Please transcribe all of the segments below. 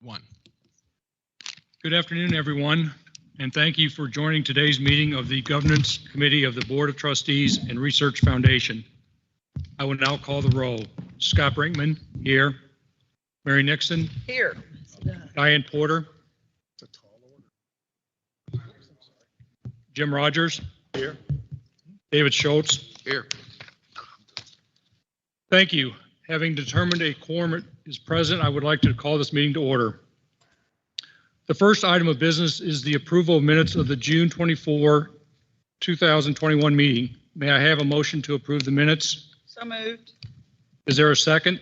One. Good afternoon, everyone, and thank you for joining today's meeting of the Governance Committee of the Board of Trustees and Research Foundation. I will now call the roll. Scott Brinkman, here. Mary Nixon. Here. Diane Porter. Jim Rogers. Here. David Schultz. Here. Thank you. Having determined a quorum is present, I would like to call this meeting to order. The first item of business is the approval of minutes of the June 24, 2021 meeting. May I have a motion to approve the minutes? So moved. Is there a second?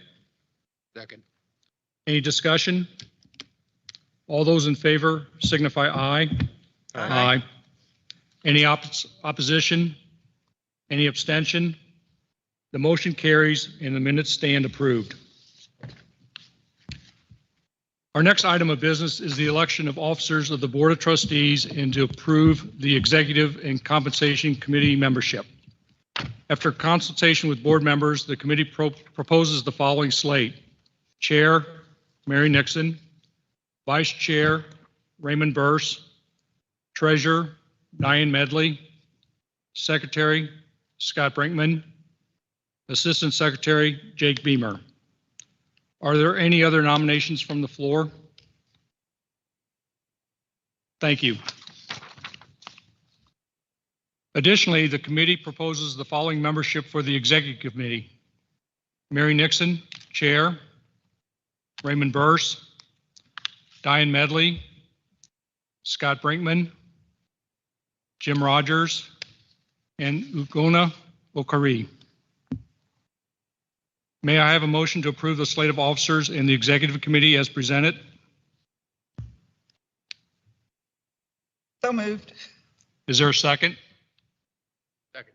Second. Any discussion? All those in favor signify aye. Aye. Any opposition? Any abstention? The motion carries and the minutes stand approved. Our next item of business is the election of officers of the Board of Trustees and to approve the Executive and Compensation Committee membership. After consultation with board members, the committee proposes the following slate. Chair, Mary Nixon. Vice Chair, Raymond Burse. Treasurer, Diane Medley. Secretary, Scott Brinkman. Assistant Secretary, Jake Beamer. Are there any other nominations from the floor? Thank you. Additionally, the committee proposes the following membership for the Executive Committee. Mary Nixon, Chair. Raymond Burse. Diane Medley. Scott Brinkman. Jim Rogers. And Ugonna Okari. May I have a motion to approve the slate of officers in the Executive Committee as presented? So moved. Is there a second? Second.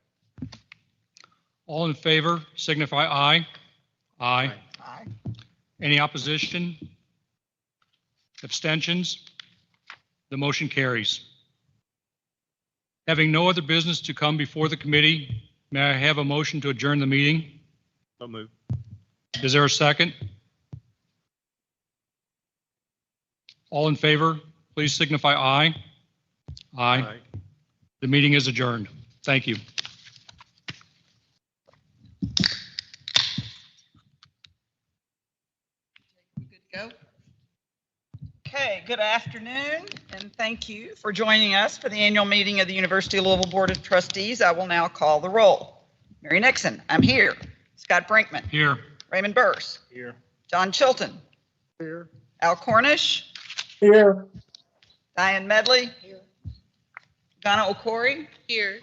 All in favor signify aye. Aye. Aye. Any opposition? Abstentions? The motion carries. Having no other business to come before the committee, may I have a motion to adjourn the meeting? So moved. Is there a second? All in favor, please signify aye. Aye. The meeting is adjourned. Thank you. Good to go? Okay, good afternoon, and thank you for joining us for the annual meeting of the University of Louisville Board of Trustees. I will now call the roll. Mary Nixon, I'm here. Scott Brinkman. Here. Raymond Burse. Here. John Chilton. Here. Al Cornish. Here. Diane Medley. Here. Donna Okori. Here.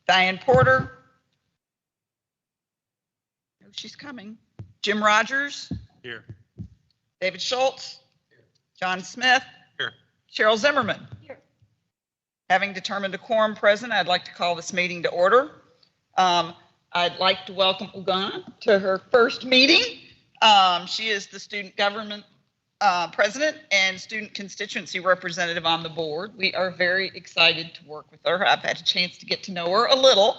Diane Porter. Oh, she's coming. Jim Rogers. Here. David Schultz. John Smith. Here. Cheryl Zimmerman. Here. Having determined a quorum present, I'd like to call this meeting to order. I'd like to welcome Ugonna to her first meeting. She is the student government president and student constituency representative on the board. We are very excited to work with her. I've had a chance to get to know her a little.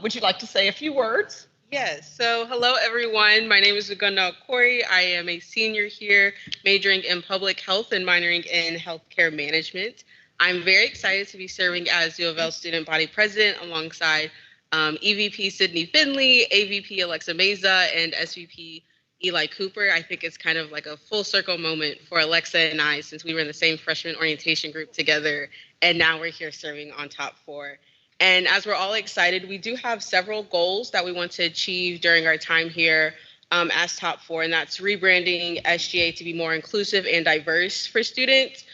Would you like to say a few words? Yes. So hello, everyone. My name is Ugonna Okori. I am a senior here, majoring in public health and minoring in healthcare management. I'm very excited to be serving as U of L student body president alongside EVP Sydney Finley, AVP Alexa Meza, and SVP Eli Cooper. I think it's kind of like a full circle moment for Alexa and I, since we were in the same freshman orientation group together, and now we're here serving on Top 4. And as we're all excited, we do have several goals that we want to achieve during our time here as Top 4, and that's rebranding SGA to be more inclusive and diverse for students,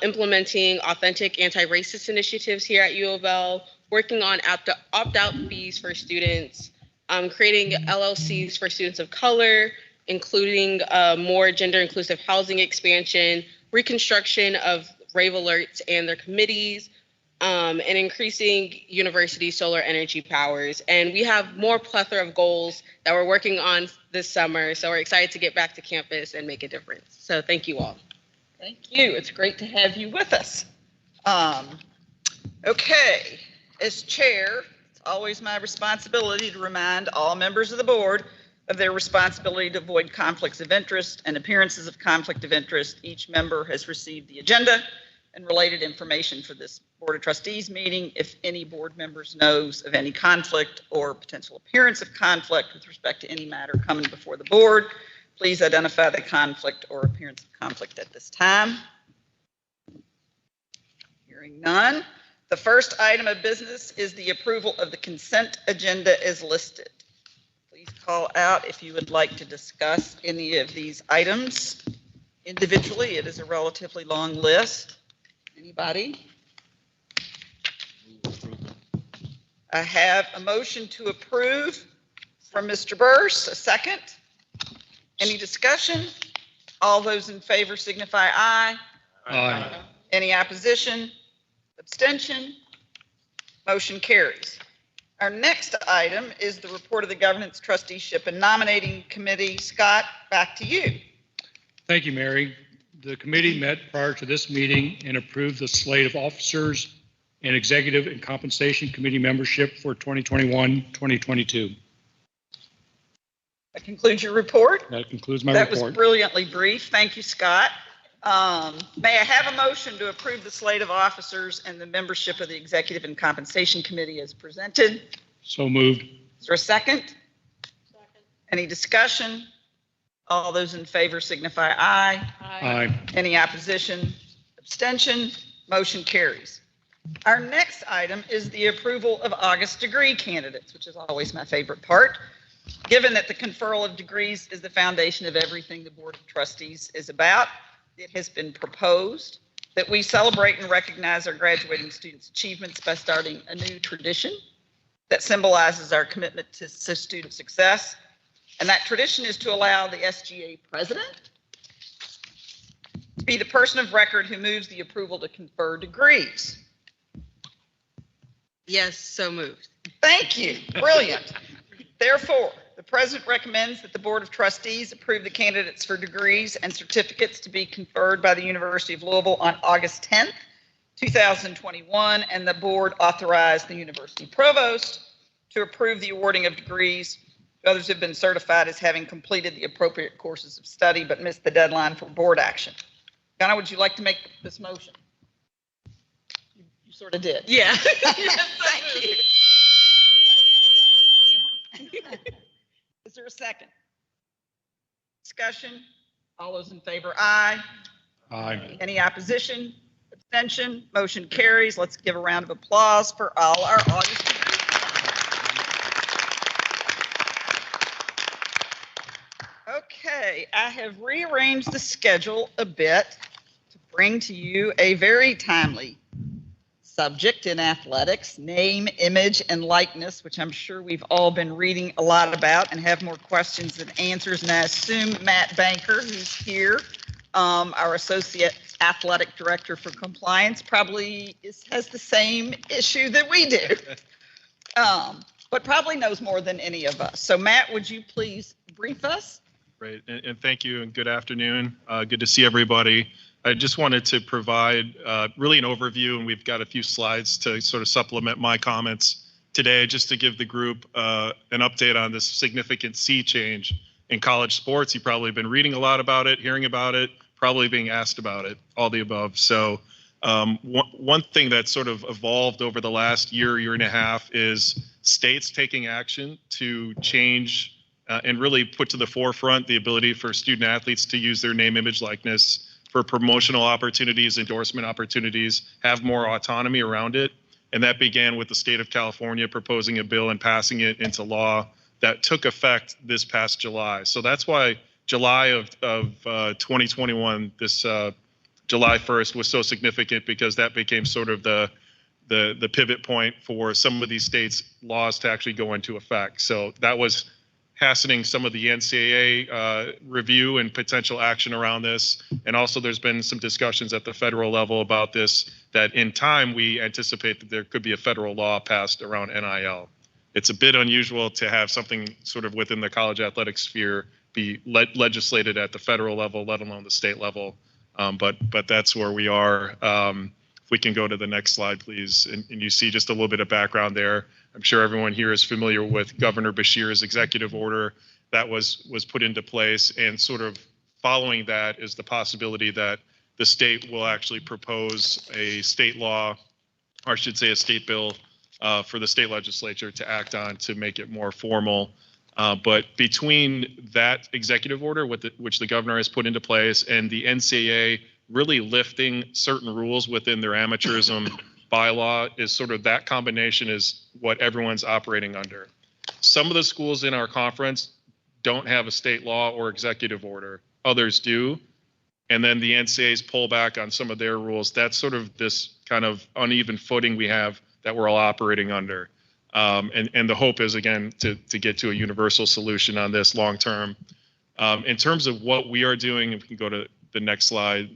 implementing authentic anti-racist initiatives here at U of L, working on opt-out fees for students, creating LLCs for students of color, including more gender-inclusive housing expansion, reconstruction of Rave Alerts and their committees, and increasing university solar energy powers. And we have more plethora of goals that we're working on this summer, so we're excited to get back to campus and make a difference. So thank you all. Thank you. It's great to have you with us. Okay. As chair, it's always my responsibility to remind all members of the board of their responsibility to avoid conflicts of interest and appearances of conflict of interest, each member has received the agenda and related information for this Board of Trustees meeting. If any board members knows of any conflict or potential appearance of conflict with respect to any matter coming before the board, please identify the conflict or appearance of conflict at this time. Hearing none. The first item of business is the approval of the consent agenda as listed. Please call out if you would like to discuss any of these items individually. It is a relatively long list. Anybody? I have a motion to approve from Mr. Burse, a second. Any discussion? All those in favor signify aye. Aye. Any opposition? Abstention? Motion carries. Our next item is the report of the Governance Trusteeship and Nominating Committee. Scott, back to you. Thank you, Mary. The committee met prior to this meeting and approved the slate of officers and executive and compensation committee membership for 2021-2022. That concludes your report. That concludes my That report. was brilliantly brief. Thank you, Scott. May I have a motion to approve the slate of officers and the membership of the Executive and Compensation Committee as presented? So moved. Is there a second? Second. Any discussion? All those in favor signify aye. Aye. Any opposition? Abstention? Motion carries. Our next item is the approval of August degree candidates, which is always my favorite part. Given that the conferral of degrees is the foundation of everything the Board of Trustees is about, it has been proposed that we celebrate and recognize our graduating students' achievements by starting a new tradition that symbolizes our commitment to student success. And that tradition is to allow the SGA president to be the person of record who moves the approval to confer degrees. Yes, so moved. Thank you. Brilliant. Therefore, the president recommends that the Board of Trustees approve the candidates for degrees and certificates to be conferred by the University of Louisville on August 10th, 2021, and the board authorize the university provost to approve the awarding of degrees. Others have been certified as having completed the appropriate courses of study but missed the deadline for board action. Donna, would you like to make this motion? You sort of did. Yeah. Thank you. Is there a second? Discussion? All those in favor, aye. Aye. Any opposition? Abstention? Motion carries. Let's give a round of applause for all our August degrees. Okay, I have rearranged the schedule a bit to bring to you a very timely subject in athletics, name, image, and likeness, which I'm sure we've all been reading a lot about and have more questions than answers. And I assume Matt Banker, who's here, our Associate Athletic Director for Compliance, probably has the same issue that we do, but probably knows more than any of us. So Matt, would you please brief us? Great, and thank you, and good afternoon. Good to see everybody. I just wanted to provide really an overview, and we've got a few slides to sort of supplement my comments today, just to give the group an update on this significant sea change in college sports. You've probably been reading a lot about it, hearing about it, probably being asked about it, all the above. So one thing that's sort of evolved over the last year and a half is states taking action to change and really put to the forefront the ability for student athletes to use their name, image, likeness for promotional opportunities, endorsement opportunities, have more autonomy around it. And that began with the state of California proposing a bill and passing it into law that took effect this past July. So that's why July of 2021, this July 1st was so significant, because that became sort of the pivot point for some of these states' laws to actually go into effect. So that was hastening some of the NCAA review and potential action around this. And also there's been some discussions at the federal level about this, that in time we anticipate that there could be a federal law passed around NIL. It's a bit unusual to have something sort of within the college athletic sphere be legislated at the federal level, let alone the state level. But that's where we are. If we can go to the next slide, please. And you see just a little bit of background there. I'm sure everyone here is familiar with Governor Beshear's executive order that was put into place, and sort of following that is the possibility that the state will actually propose a state law, or I should say a state bill, for the state legislature to act on to make it more formal. But between that executive order, which the governor has put into place, and the NCAA really lifting certain rules within their amateurism bylaw, is sort of that combination is what everyone's operating under. Some of the schools in our conference don't have a state law or executive order. Others do. And then the NCAA's pull back on some of their rules. That's sort of this kind of uneven footing we have that we're all operating under. And the hope is, again, to get to a universal solution on this long term. In terms of what we are doing, if we can go to the next slide,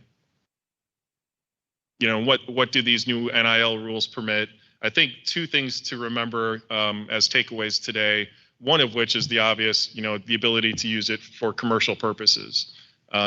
what do these new NIL rules permit? I think two things to remember as takeaways today, one of which is the obvious, the ability to use it for commercial purposes.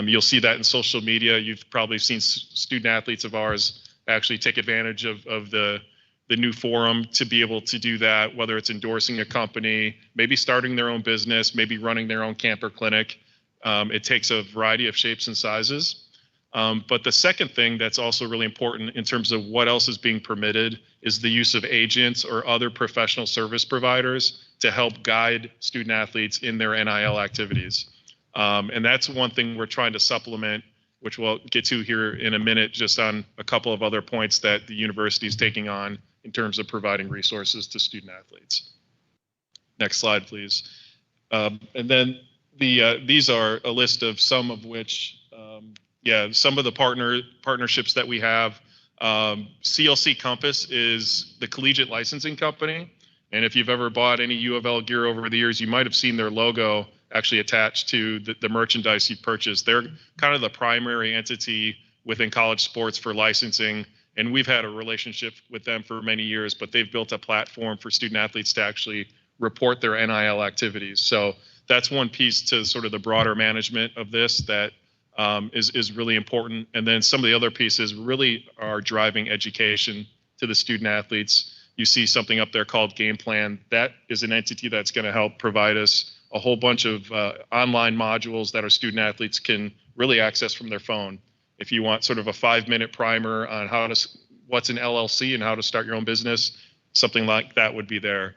You'll see that in social media. You've probably seen student athletes of ours actually take advantage of the new forum to be able to do that, whether it's endorsing a company, maybe starting their own business, maybe running their own camper clinic. It takes a variety of shapes and sizes. But the second thing that's also really important in terms of what else is being permitted is the use of agents or other professional service providers to help guide student athletes in their NIL activities. And that's one thing we're trying to supplement, which we'll get to here in a minute, just on a couple of other points that the university is taking on in terms of providing resources to student athletes. Next slide, please. And then these are a list of some of which, some of the partnerships that we have. CLC Compass is the collegiate licensing company. And if you've ever bought any U of L gear over the years, you might have seen their logo actually attached to the merchandise you purchased. They're kind of the primary entity within college sports for licensing. And we've had a relationship with them for many years, but they've built a platform for student athletes to actually report their NIL activities. So that's one piece to sort of the broader management of this that is really important. And then some of the other pieces really are driving education to the student athletes. You see something up there called Game Plan. That is an entity that's going to help provide us a whole bunch of online modules that our student athletes can really access from their phone. If you want sort of a 5-minute primer on what's an LLC and how to start your own business, something like that would be there.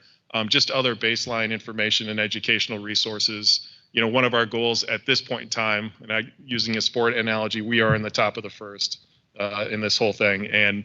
Just other baseline information and educational resources. One of our goals at this point in time, and using a sport analogy, we are in the top of the first in this whole thing, and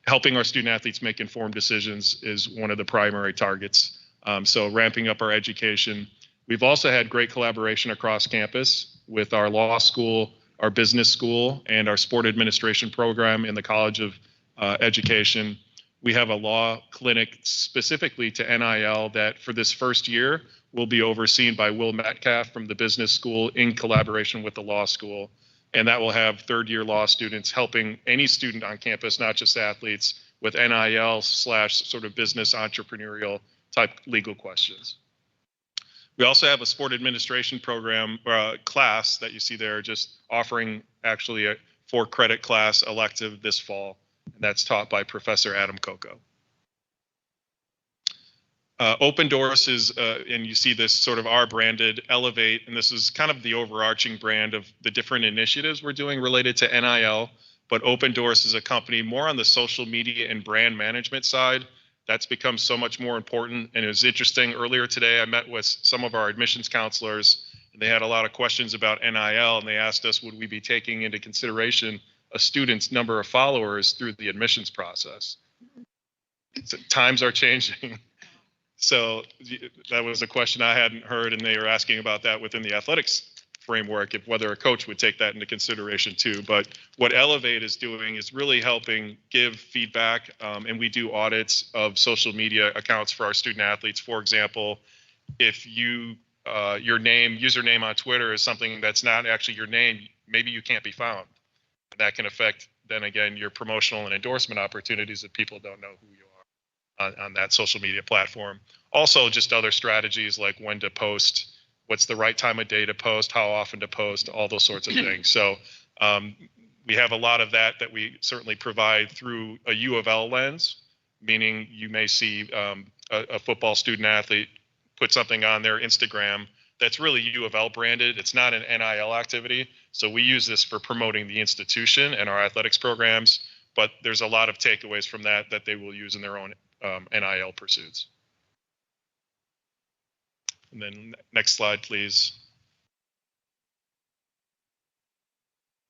helping our student athletes make informed decisions is one of the primary targets. So ramping up our education. We've also had great collaboration across campus with our law school, our business school, and our sport administration program in the College of Education. We have a law clinic specifically to NIL that for this first year will be overseen by Will Metcalf from the business school in collaboration with the law school. And that will have third-year law students helping any student on campus, not just athletes, with NIL / sort of business entrepreneurial type legal questions. We also have a sport administration program class that you see there, just offering actually a 4-credit class elective this fall. And that's taught by Professor Adam Coco. Open Doors is, and you see this sort of our branded Elevate, and this is kind of the overarching brand of the different initiatives we're doing related to NIL. But Open Doors is a company more on the social media and brand management side. That's become so much more important. And it was interesting, earlier today I met with some of our admissions counselors, and they had a lot of questions about NIL, and they asked us, would we be taking into consideration a student's number of followers through the admissions process? So times are changing. So that was a question I hadn't heard, and they were asking about that within the athletics framework, if whether a coach would take that into consideration too. But what Elevate is doing is really helping give feedback, and we do audits of social media accounts for our student athletes. For example, if your username on Twitter is something that's not actually your name, maybe you can't be found. That can affect, then again, your promotional and endorsement opportunities if people don't know who you are on that social media platform. Also, just other strategies like when to post, what's the right time of day to post, how often to post, all those sorts of things. So we have a lot of that we certainly provide through a U of L lens, meaning you may see a football student athlete put something on their Instagram that's really U of L branded. It's not an NIL activity. So we use this for promoting the institution and our athletics programs, but there's a lot of takeaways from that they will use in their own NIL pursuits. And then next slide, please.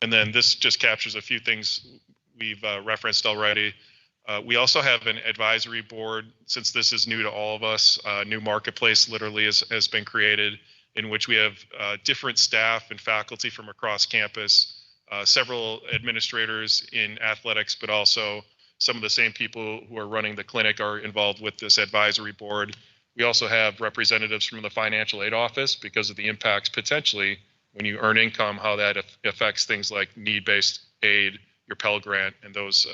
And then this just captures a few things we've referenced already. We also have an advisory board. Since this is new to all of us, new marketplace literally has been created, in which we have different staff and faculty from across campus, several administrators in athletics, but also some of the same people who are running the clinic are involved with this advisory board. We also have representatives from the financial aid office because of the impacts potentially when you earn income, how that affects things like need-based aid, your Pell Grant, and those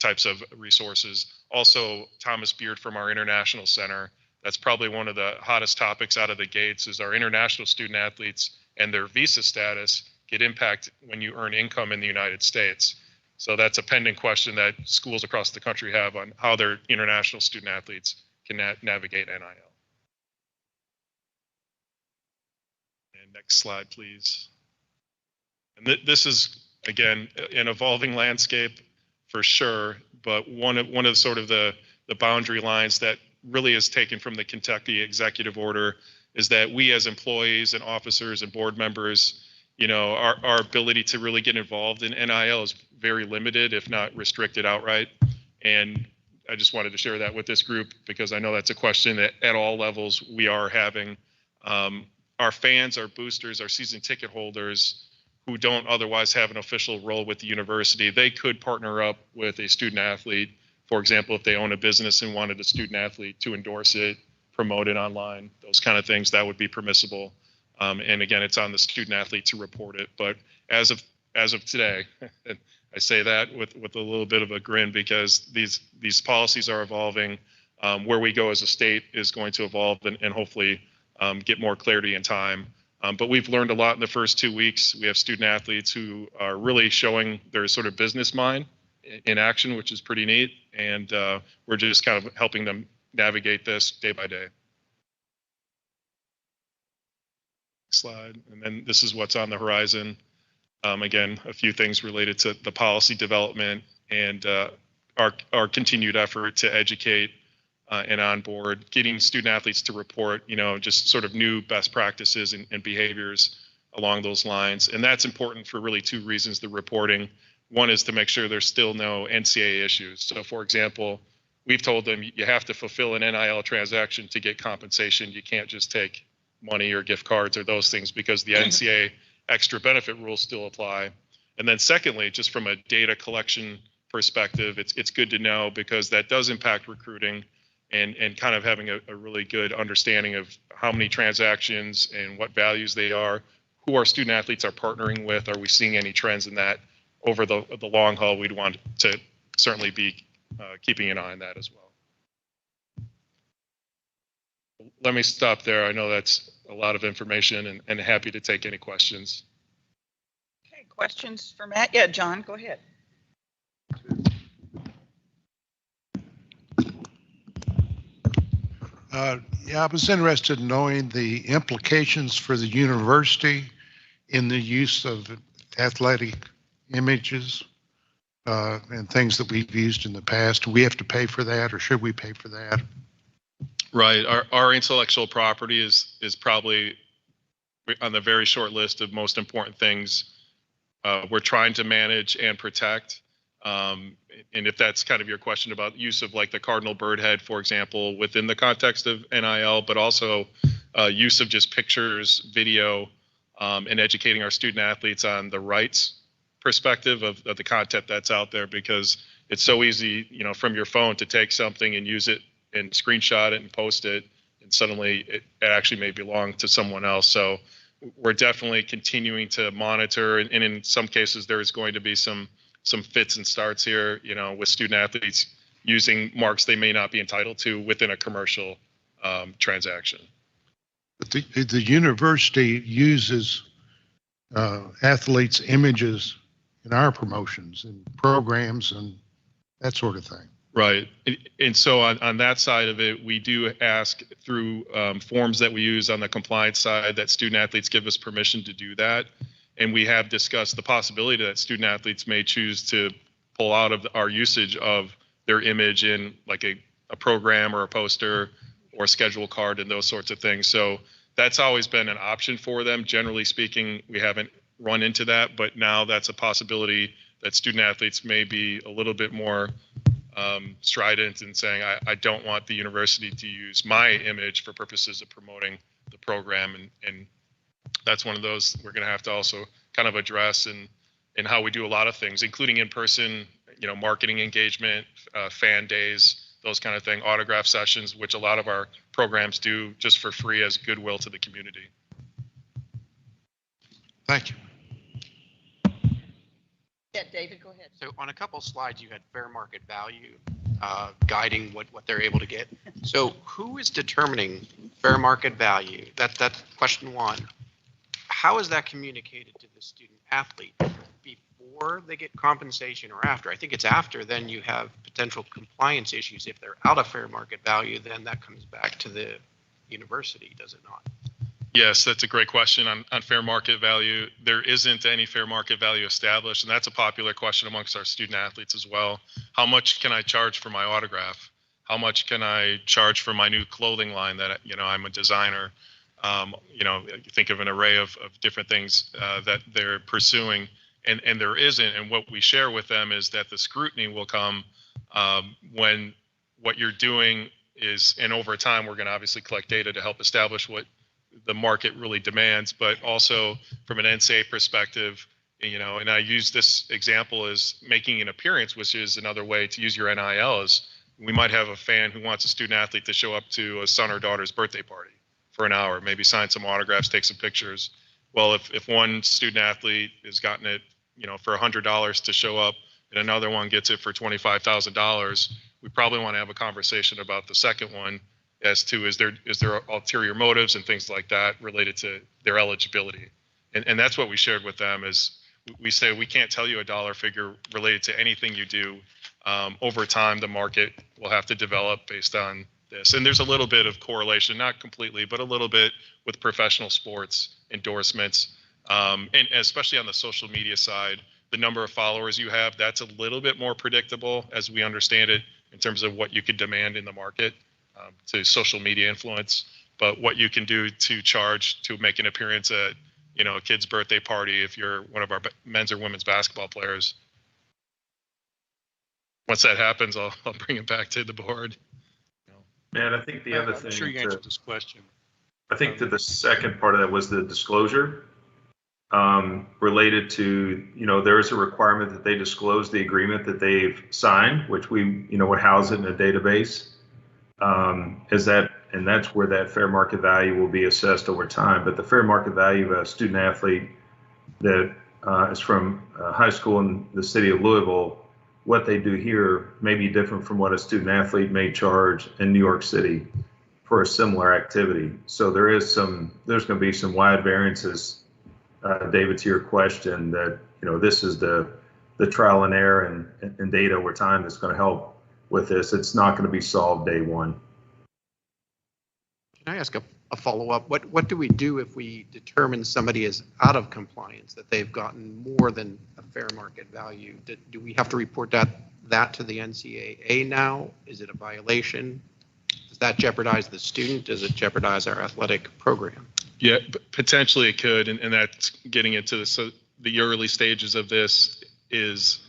types of resources. Also, Thomas Beard from our International Center. That's probably one of the hottest topics out of the gates is our international student athletes and their visa status get impacted when you earn income in the United States. So that's a pending question that schools across the country have on how their international student athletes can navigate NIL. And next slide, please. And this is, again, an evolving landscape for sure, but one of sort of the boundary lines that really is taken from the Kentucky executive order is that we as employees and officers and board members, you know, our ability to really get involved in NIL is very limited, if not restricted outright. And I just wanted to share that with this group because I know that's a question that at all levels we are having. Our fans, our boosters, our season ticket holders who don't otherwise have an official role with the university, they could partner up with a student athlete. For example, if they own a business and wanted a student athlete to endorse it, promote it online, those kind of things, that would be permissible. And again, it's on the student athlete to report it. But as of today, and I say that with a little bit of a grin because these policies are evolving. Where we go as a state is going to evolve and hopefully get more clarity in time. But we've learned a lot in the first 2 weeks. We have student athletes who are really showing their sort of business mind in action, which is pretty neat. And we're just kind of helping them navigate this day by day. Slide. And then this is what's on the horizon. Again, a few things related to the policy development and our continued effort to educate and onboard, getting student athletes to report, you know, just sort of new best practices and behaviors along those lines. And that's important for really two reasons, the reporting. One is to make sure there's still no NCAA issues. So for example, we've told them you have to fulfill an NIL transaction to get compensation. You can't just take money or gift cards or those things because the NCAA extra benefit rules still apply. And then secondly, just from a data collection perspective, it's good to know because that does impact recruiting and kind of having a really good understanding of how many transactions and what values they are, who our student athletes are partnering with. Are we seeing any trends in that over the long haul? We'd want to certainly be keeping an eye on that as well. Let me stop there. I know that's a lot of information and happy to take any questions. Okay, questions for Matt? Yeah, John, go ahead. Yeah, I was interested in knowing the implications for the university in the use of athletic images and things that we've used in the past. Do we have to pay for that or should we pay for that? Right. Our intellectual property is probably on the very short list of most important things we're trying to manage and protect. And if that's kind of your question about use of like the cardinal bird head, for example, within the context of NIL, but also use of just pictures, video, and educating our student athletes on the rights perspective of the content that's out there, because it's so easy, you know, from your phone to take something and use it and screenshot it and post it, and suddenly it actually may belong to someone else. So we're definitely continuing to monitor, and in some cases there is going to be some fits and starts here, you know, with student athletes using marks they may not be entitled to within a commercial transaction. But the university uses athletes' images in our promotions and programs and that sort of thing. Right. And so on that side of it, we do ask through forms that we use on the compliance side that student athletes give us permission to do that. And we have discussed the possibility that student athletes may choose to pull out of our usage of their image in like a program or a poster or a schedule card and those sorts of things. So that's always been an option for them. Generally speaking, we haven't run into that, but now that's a possibility that student athletes may be a little bit more strident in saying, I don't want the university to use my image for purposes of promoting the program. And that's one of those we're going to have to also kind of address in how we do a lot of things, including in-person, marketing engagement, fan days, those kind of thing, autograph sessions, which a lot of our programs do just for free as goodwill to the community. Thank you. Yeah, David, go ahead. So on a couple slides, you had fair market value guiding what they're able to get. So who is determining fair market value? That's question one. How is that communicated to the student athlete before they get compensation or after? I think it's after. Then you have potential compliance issues. If they're out of fair market value, then that comes back to the university, does it not? Yes, that's a great question on fair market value. There isn't any fair market value established, and that's a popular question amongst our student athletes as well. How much can I charge for my autograph? How much can I charge for my new clothing line that, I'm a designer? Think of an array of different things that they're pursuing, and there isn't. And what we share with them is that the scrutiny will come when what you're doing is, and over time, we're going to obviously collect data to help establish what the market really demands, but also from an NCAA perspective, and I use this example as making an appearance, which is another way to use your NIL. Is we might have a fan who wants a student athlete to show up to a son or daughter's birthday party for an hour, maybe sign some autographs, take some pictures. Well, if one student athlete has gotten it, for $100 to show up and another one gets it for $25,000, we probably want to have a conversation about the second one as to is there ulterior motives and things like that related to their eligibility. And that's what we shared with them is we say we can't tell you a dollar figure related to anything you do. Over time, the market will have to develop based on this. And there's a little bit of correlation, not completely, but a little bit with professional sports endorsements. And especially on the social media side, the number of followers you have, that's a little bit more predictable as we understand it in terms of what you could demand in the market. To social media influence, but what you can do to charge to make an appearance at, a kid's birthday party if you're one of our men's or women's basketball players. Once that happens, I'll bring it back to the board. And I think the other thing, I'm sure you answered this question. I think that the second part of that was the disclosure related to, there is a requirement that they disclose the agreement that they've signed, which we, would house it in a database. And that's where that fair market value will be assessed over time. But the fair market value of a student athlete that is from high school in the city of Louisville, what they do here may be different from what a student athlete may charge in New York City for a similar activity. So there's going to be some wide variances, David, to your question that, this is the trial and error and data over time that's going to help with this. It's not going to be solved day one. Can I ask a follow-up? What do we do if we determine somebody is out of compliance, that they've gotten more than a fair market value? Do we have to report that to the NCAA now? Is it a violation? Does that jeopardize the student? Does it jeopardize our athletic program? Yeah, potentially it could, and that's getting into the early stages of this is,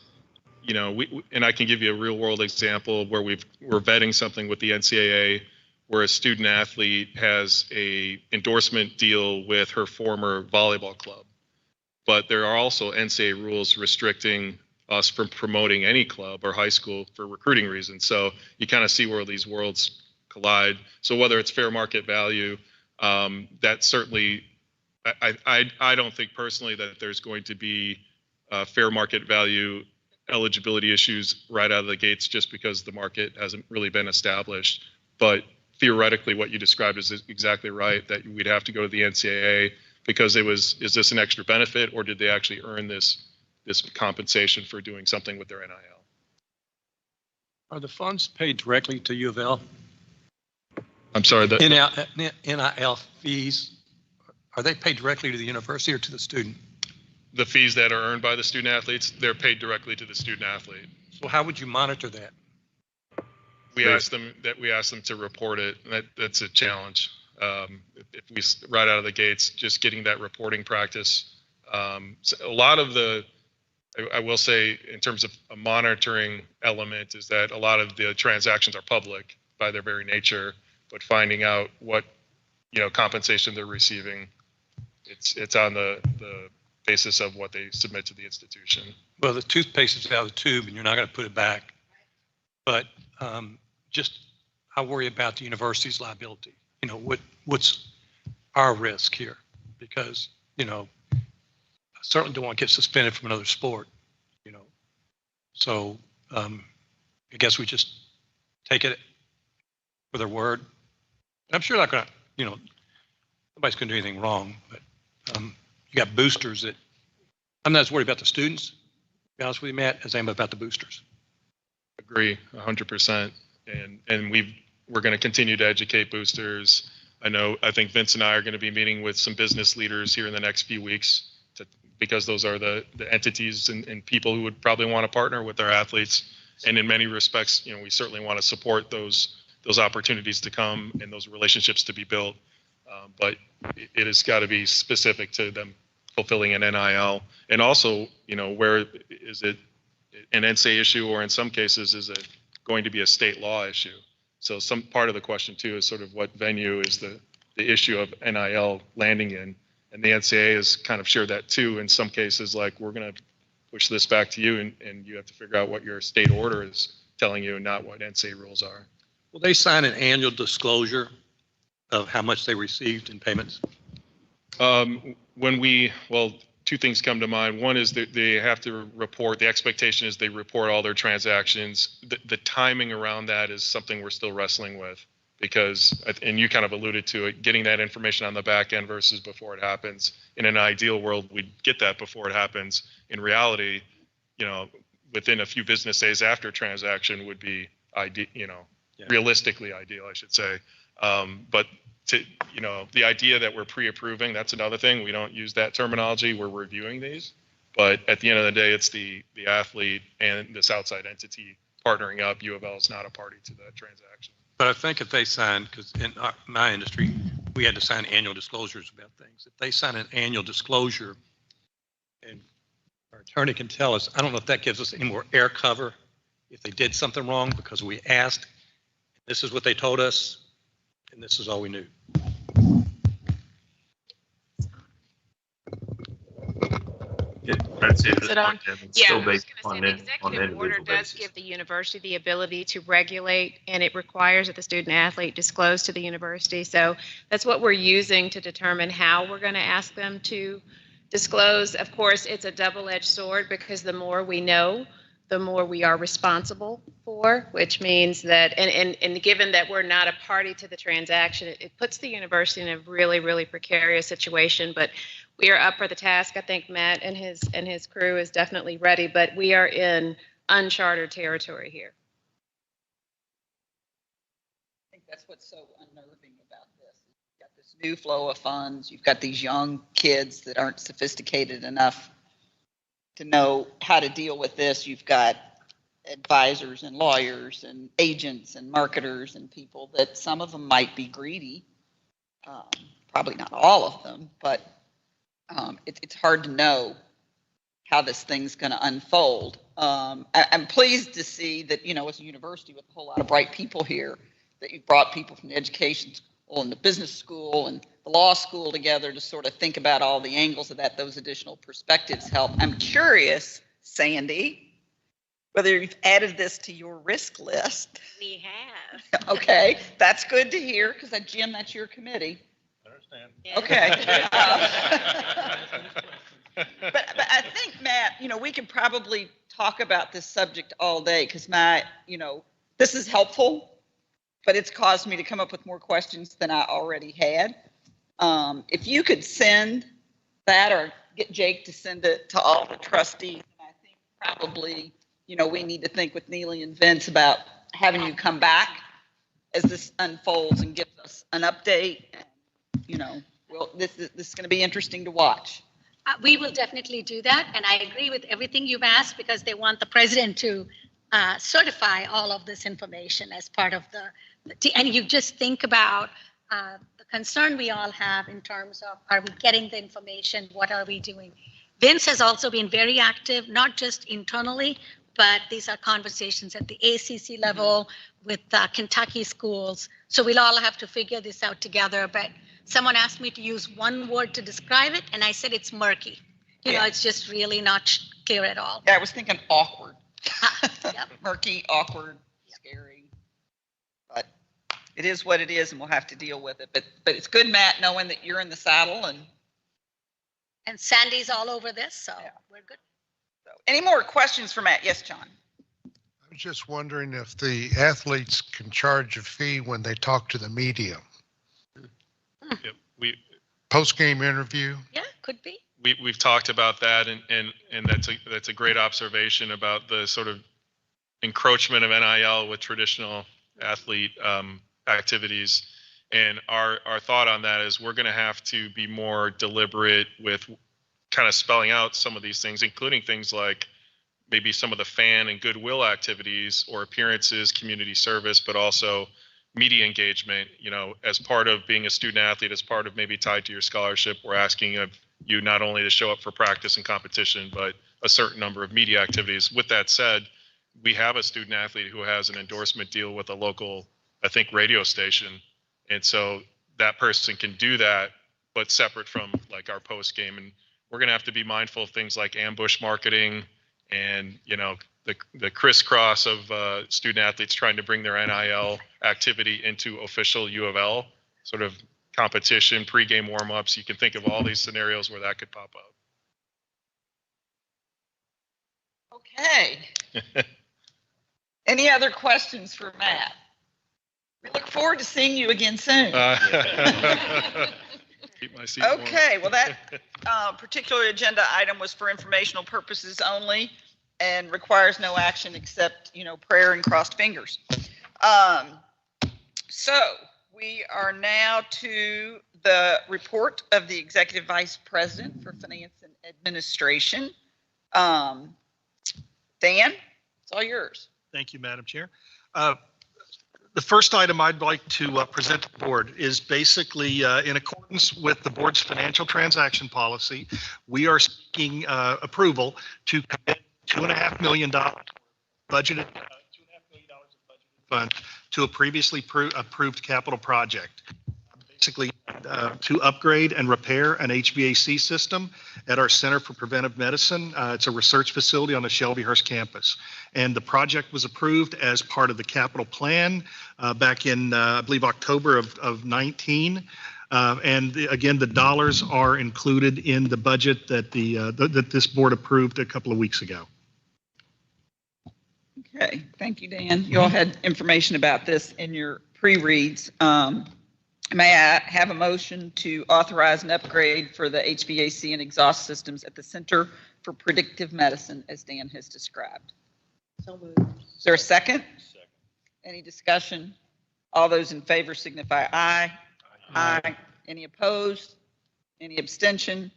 and I can give you a real world example where we're vetting something with the NCAA where a student athlete has a endorsement deal with her former volleyball club. But there are also NCAA rules restricting us from promoting any club or high school for recruiting reasons. So you kind of see where these worlds collide. So whether it's fair market value, that certainly, I don't think personally that there's going to be fair market value eligibility issues right out of the gates just because the market hasn't really been established. But theoretically, what you described is exactly right, that we'd have to go to the NCAA because is this an extra benefit or did they actually earn this compensation for doing something with their NIL? Are the funds paid directly to U of L? I'm sorry, that NIL fees, are they paid directly to the university or to the student? the fees that are earned by the student athletes, they're paid directly to the student athlete. So how would you monitor that? We ask them to report it. That's a challenge. If we right out of the gates, just getting that reporting practice. So a lot of I will say in terms of a monitoring element is that a lot of the transactions are public by their very nature, but finding out what, compensation they're receiving, it's on the basis of what they submit to the institution. Well, the toothpaste is out of the tube and you're not going to put it back. But I worry about the university's liability. What's our risk here? Because, I certainly don't want to get suspended from another sport, So I guess we just take it for their word. And I'm sure not going to, nobody's going to do anything wrong, but you got boosters that I'm not as worried about the students, to be honest with you, Matt, as I am about the boosters. Agree 100%. And we're going to continue to educate boosters. I think Vince and I are going to be meeting with some business leaders here in the next few weeks because those are the entities and people who would probably want to partner with our athletes. And in many respects, we certainly want to support those opportunities to come and those relationships to be built. But it has got to be specific to them fulfilling an NIL. And also, where is it an NCAA issue, or in some cases, is it going to be a state law issue? So some part of the question too is sort of what venue is the issue of NIL landing in, and the NCAA has kind of shared that too. In some cases, like, we're going to push this back to you, and you have to figure out what your state order is telling you, and not what NCAA rules are. Will they sign an annual disclosure of how much they received in payments? Two things come to mind. One is that they have to report, the expectation is they report all their transactions. The timing around that is something we're still wrestling with, because, and you kind of alluded to it, getting that information on the back end versus before it happens. In an ideal world, we'd get that before it happens. In reality, within a few business days after transaction would be realistically ideal, I should say. But the idea that we're pre-approving, that's another thing. We don't use that terminology. We're reviewing these. But at the end of the day, it's the athlete and this outside entity partnering up. U of L is not a party to that transaction. But I think if they sign, because in my industry, we had to sign annual disclosures about things. If they sign an annual disclosure, and our attorney can tell us, I don't know if that gives us any more air cover if they did something wrong, because we asked, this is what they told us, and this is all we knew. That's it. Is it on? It's Yeah, still I was based going to say, the on executive order individual does basis. give the university the ability to regulate, and it requires that the student athlete disclose to the university. So that's what we're using to determine how we're going to ask them to disclose. Of course, it's a double-edged sword, because the more we know, the more we are responsible for, which means that, and given that we're not a party to the transaction, it puts the university in a really, really precarious situation. But we are up for the task. I think Matt and his crew is definitely ready, but we are in uncharted territory here. I think that's what's so unnerving about this. You've got this new flow of funds. You've got these young kids that aren't sophisticated enough to know how to deal with this. You've got advisors and lawyers and agents and marketers and people that some of them might be greedy. Probably not all of them, but it's hard to know how this thing's going to unfold. I'm pleased to see that, as a university with a whole lot of bright people here, that you've brought people from the education school and the business school and the law school together to sort of think about all the angles of that. Those additional perspectives help. I'm curious, Sandy, whether you've added this to your risk list. We have. Okay, that's good to hear, because Jim, that's your committee. Yeah. Okay. But I think, Matt, we could probably talk about this subject all day, because this is helpful, but it's caused me to come up with more questions than I already had. If you could send that, or get Jake to send it to all the trustees, I think probably, we need to think with Neely and Vince about having you come back as this unfolds and gives us an update. You know, well, this is going to be interesting to watch. We will definitely do that, and I agree with everything you've asked because they want the president to certify all of this information as part of and you just think about the concern we all have in terms of, are we getting the information? What are we doing? Vince has also been very active, not just internally, but these are conversations at the ACC level with Kentucky schools. So we'll all have to figure this out together. But someone asked me to use one word to describe it, and I said it's murky. You know, it's just really not clear at all. Yeah, I was thinking awkward. Yep. Murky, awkward, scary. But it is what it is, and we'll have to deal with it. But it's good, Matt, knowing that you're in the saddle. And Sandy's all over this, so we're good. So, any more questions for Matt? Yes, John. I was just wondering if the athletes can charge a fee when they talk to the media. Yep, Post-game interview? Yeah, could be. we've talked about that, and that's a great observation about the sort of encroachment of NIL with traditional athlete activities. And our thought on that is we're going to have to be more deliberate with kind of spelling out some of these things, including things like maybe some of the fan and goodwill activities or appearances, community service, but also media engagement. You know, as part of being a student athlete, as part of maybe tied to your scholarship, we're asking of you not only to show up for practice and competition, but a certain number of media activities. With that said, we have a student athlete who has an endorsement deal with a local, I think, radio station. And so that person can do that, but separate from like our post game. And we're going to have to be mindful of things like ambush marketing and, you know, the crisscross of student athletes trying to bring their NIL activity into official U of L sort of competition, pregame warmups. You can think of all these scenarios where that could pop up. Okay. Any other questions for Matt? We look forward to seeing you again soon. Keep my seat warm. Okay, well, that particular agenda item was for informational purposes only and requires no action except, you know, prayer and crossed fingers. So we are now to the report of the Executive Vice President for Finance and Administration. Dan, it's all yours. Thank you, Madam Chair. The first item I'd like to present to the board is basically in accordance with the board's financial transaction policy. We are seeking approval to commit $2.5 million budgeted $2.5 million of budgeted fund to a previously approved capital project. Basically, to upgrade and repair an HVAC system at our Center for Preventive Medicine. It's a research facility on the Shelbyhurst campus. And the project was approved as part of the capital plan back in, I believe, October of 19. Again, the dollars are included in the budget that that this board approved a couple of weeks ago. Okay, thank you, Dan. You all had information about this in your pre-reads. May I have a motion to authorize an upgrade for the HVAC and exhaust systems at the Center for Predictive Medicine, as Dan has described? So moved. Is there a second? Second. Any discussion? All those in favor signify aye. Aye. Any opposed? Any abstention?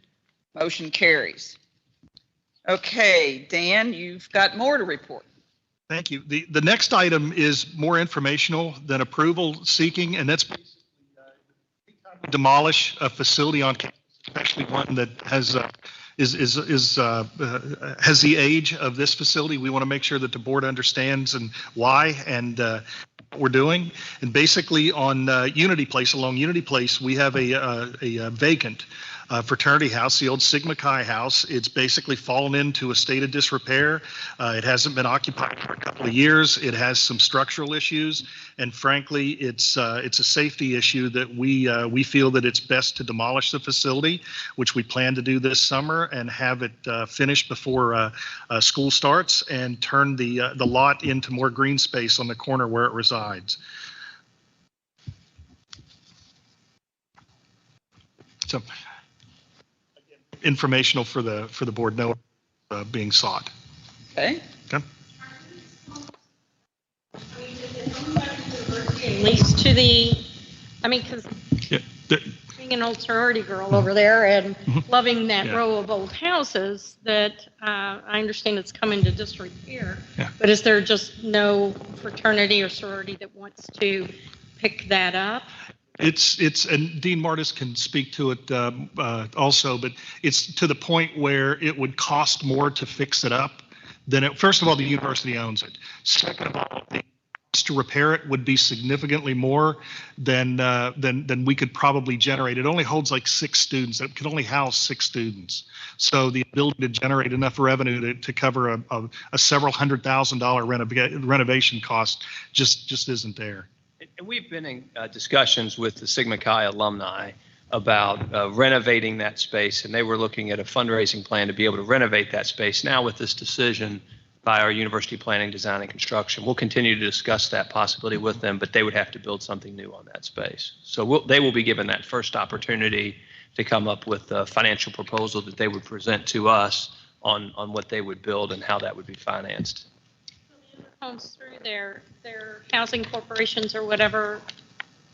Motion carries. Okay, Dan, you've got more to report. Thank you. The next item is more informational than approval seeking, and that's demolish a facility on campus, especially one that has has the age of this facility. We want to make sure that the board understands and why and what we're doing. And basically on Unity Place, along Unity Place, we have a vacant fraternity house, the old Sigma Chi house. It's basically fallen into a state of disrepair. It hasn't been occupied for a couple of years. It has some structural issues, and frankly, it's a safety issue that we feel that it's best to demolish the facility, which we plan to do this summer and have it finished before school starts, and turn the lot into more green space on the corner where it resides. So, informational for the board know being sought. Okay. Okay. least to the, I mean, because Yeah, the- being an old sorority girl over there and loving that Yeah. row of old houses, that I understand it's coming to disrepair. Yeah. But is there just no fraternity or sorority that wants to pick that up? It's, and Dean Martis can speak to it also, but it's to the point where it would cost more to fix it up than it, first of all, the university owns it. Second of all, the cost to repair it would be significantly more than we could probably generate. It only holds like 6 students. It can only house 6 students. So the ability to generate enough revenue to cover a several $100,000 renovation cost just isn't there. And we've been in discussions with the Sigma Chi alumni about renovating that space, and they were looking at a fundraising plan to be able to renovate that space. Now with this decision by our University Planning, Design, and Construction, we'll continue to discuss that possibility with them, but they would have to build something new on that space. So they will be given that first opportunity to come up with a financial proposal that they would present to us on what they would build and how that would be financed. Homes through their housing corporations or whatever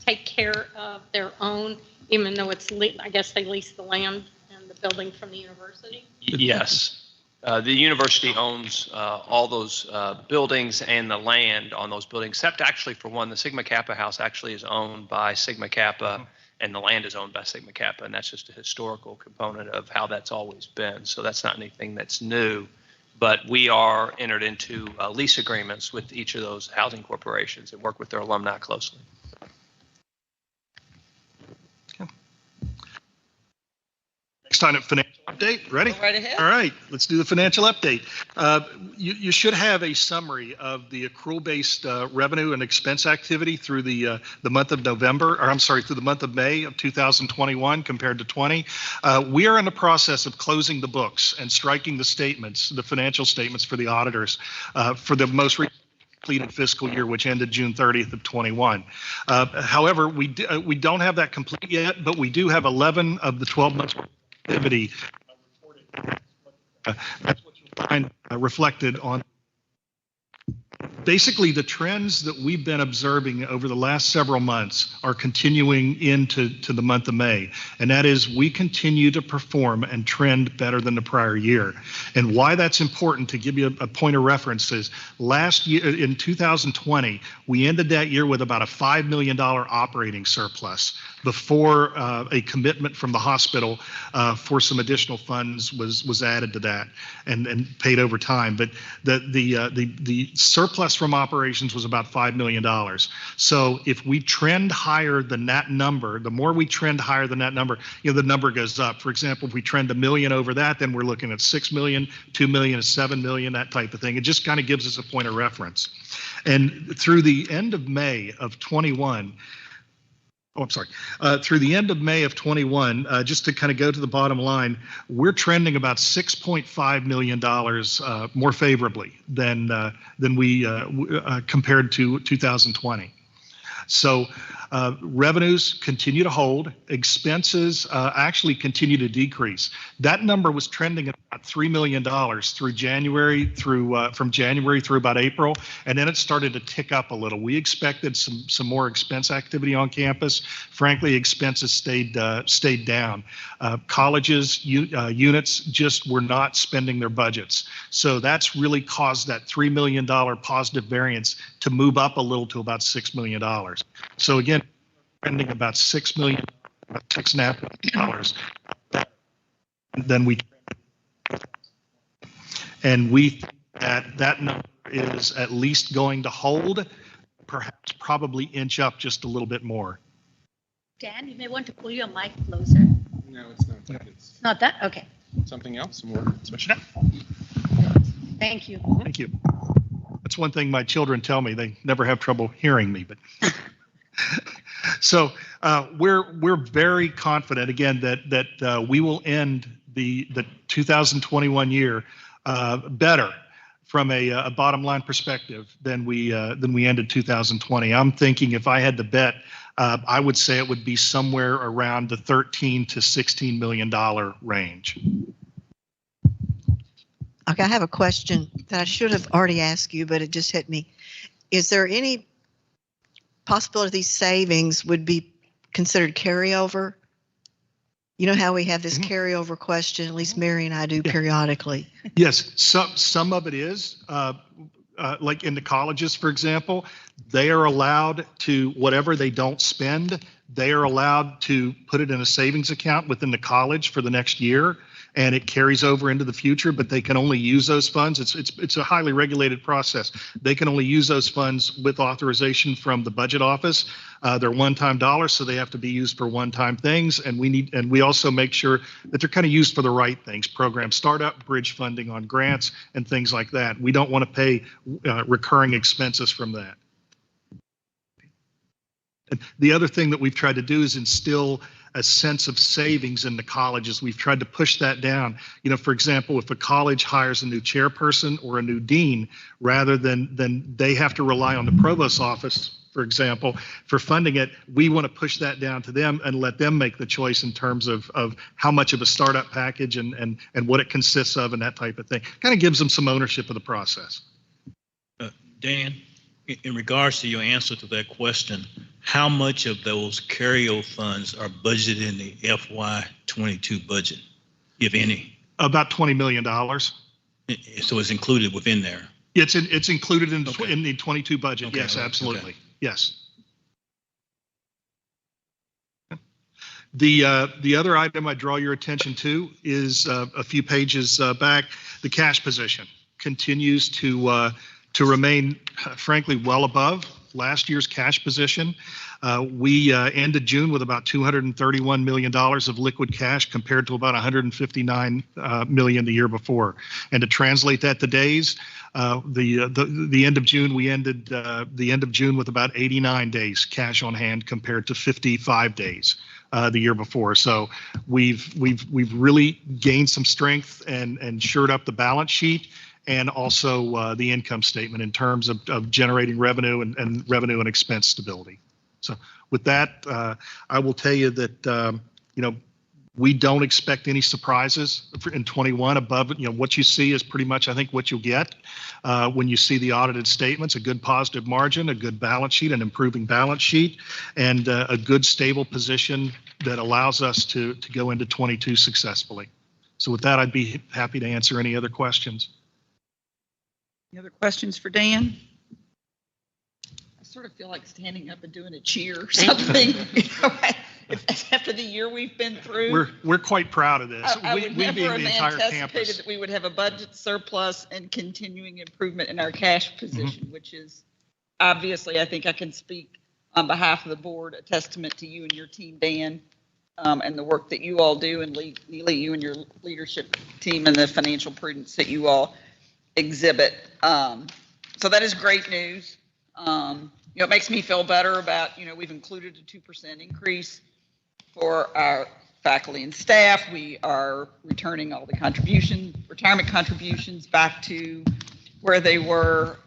take care of their own, even though it's, I guess they lease the land and the building from the university? Yes. The university owns all those buildings and the land on those buildings, except actually for one, the Sigma Kappa house actually is owned by Sigma Kappa and the land is owned by Sigma Kappa. And that's just a historical component of how that's always been. So that's not anything that's new. But we are entered into lease agreements with each of those housing corporations and work with their alumni closely. Next item, financial update. Ready? Go right ahead. All right, let's do the financial update. You should have a summary of the accrual-based revenue and expense activity through the month of November, or I'm sorry, through the month of May of 2021 compared to 20. We are in the process of closing the books and striking the statements, the financial statements for the auditors for the most recent completed fiscal year, which ended June 30th of 21. However, we don't have that complete yet, but we do have 11 of the 12 months activity. That's what you'll find reflected on. Basically, the trends that we've been observing over the last several months are continuing into the month of May. And that is, we continue to perform and trend better than the prior year. And why that's important, to give you a point of reference, is last year in 2020, we ended that year with about a $5 million operating surplus before a commitment from the hospital for some additional funds was added to that and paid over time. But the surplus from operations was about $5 million. So if we trend higher than that number, the more we trend higher than that number, the number goes up. For example, if we trend $1 million over that, then we're looking at $6 million, $2 million, $7 million, that type of thing. It just kind of gives us a point of reference. And through the end of May of 21, through the end of May of 21, just to kind of go to the bottom line, we're trending about $6.5 million more favorably than we compared to 2020. So revenues continue to hold. Expenses actually continue to decrease. That number was trending at about $3 million through January, from January through about April, and then it started to tick up a little. We expected some more expense activity on campus. Frankly, expenses stayed down. Colleges, units just were not spending their budgets. So that's really caused that $3 million positive variance to move up a little to about $6 million. So again, trending about $6 million, about $6.5 million than we. And we think that number is at least going to hold, perhaps probably inch up just a little bit more. Dan, you may want to pull your mic closer. No, it's not that. It's Not that? Okay. something else, more special. Thank you. Thank you. That's one thing my children tell me. They never have trouble hearing me, but. So we're very confident again that we will end the 2021 year better from a bottom line perspective than we ended 2020. I'm thinking, if I had to bet, I would say it would be somewhere around the $13 to $16 million range. Okay, I have a question that I should have already asked you, but it just hit me. Is there any possibility these savings would be considered carryover? You know how we have this carryover question, at least Mary and I do periodically. Yes, some of it is, like in the colleges, for example, they are allowed to, whatever they don't spend, they are allowed to put it in a savings account within the college for the next year, and it carries over into the future, but they can only use those funds. It's a highly regulated process. They can only use those funds with authorization from the budget office. They're one-time dollars, so they have to be used for one-time things. And we also make sure that they're kind of used for the right things, program startup, bridge funding on grants, and things like that. We don't want to pay recurring expenses from that. And the other thing that we've tried to do is instill a sense of savings in the colleges. We've tried to push that down. You know, for example, if a college hires a new chairperson or a new dean, rather than they have to rely on the provost's office, for example, for funding it, we want to push that down to them and let them make the choice in terms of how much of a startup package and what it consists of and that type of thing. Kind of gives them some ownership of the process. Dan, in regards to your answer to that question, how much of those carryover funds are budgeted in the FY22 budget, if any? About $20 million. So it's included within there? It's included in the 22 budget. Okay, yes, absolutely. Okay. Yes. The other item I draw your attention to is a few pages back. The cash position continues to remain, frankly, well above last year's cash position. We ended June with about $231 million of liquid cash compared to about $159 million the year before. And to translate that to days, the end of June, we ended the end of June with about 89 days cash on hand compared to 55 days the year before. So we've really gained some strength and shored up the balance sheet, and also the income statement in terms of generating revenue and revenue and expense stability. So with that, I will tell you that, we don't expect any surprises in 21 above, what you see is pretty much, I think, what you'll get when you see the audited statements: a good positive margin, a good balance sheet, an improving balance sheet, and a good stable position that allows us to go into 22 successfully. So with that, I'd be happy to answer any other questions. Any other questions for Dan? I sort of feel like standing up and doing a cheer or something. After the year we've been through. We're quite proud of this. I would never being have the entire anticipated campus. that we would have a budget surplus and continuing improvement in our cash position, which is obviously, I think I can speak on behalf of the board, a testament to you and your team, Dan, and the work that you all do, and Neely, you and your leadership team, and the financial prudence that you all exhibit. So that is great news. It makes me feel better about, we've included a 2% increase for our faculty and staff. We are returning all the retirement contributions back to where they were.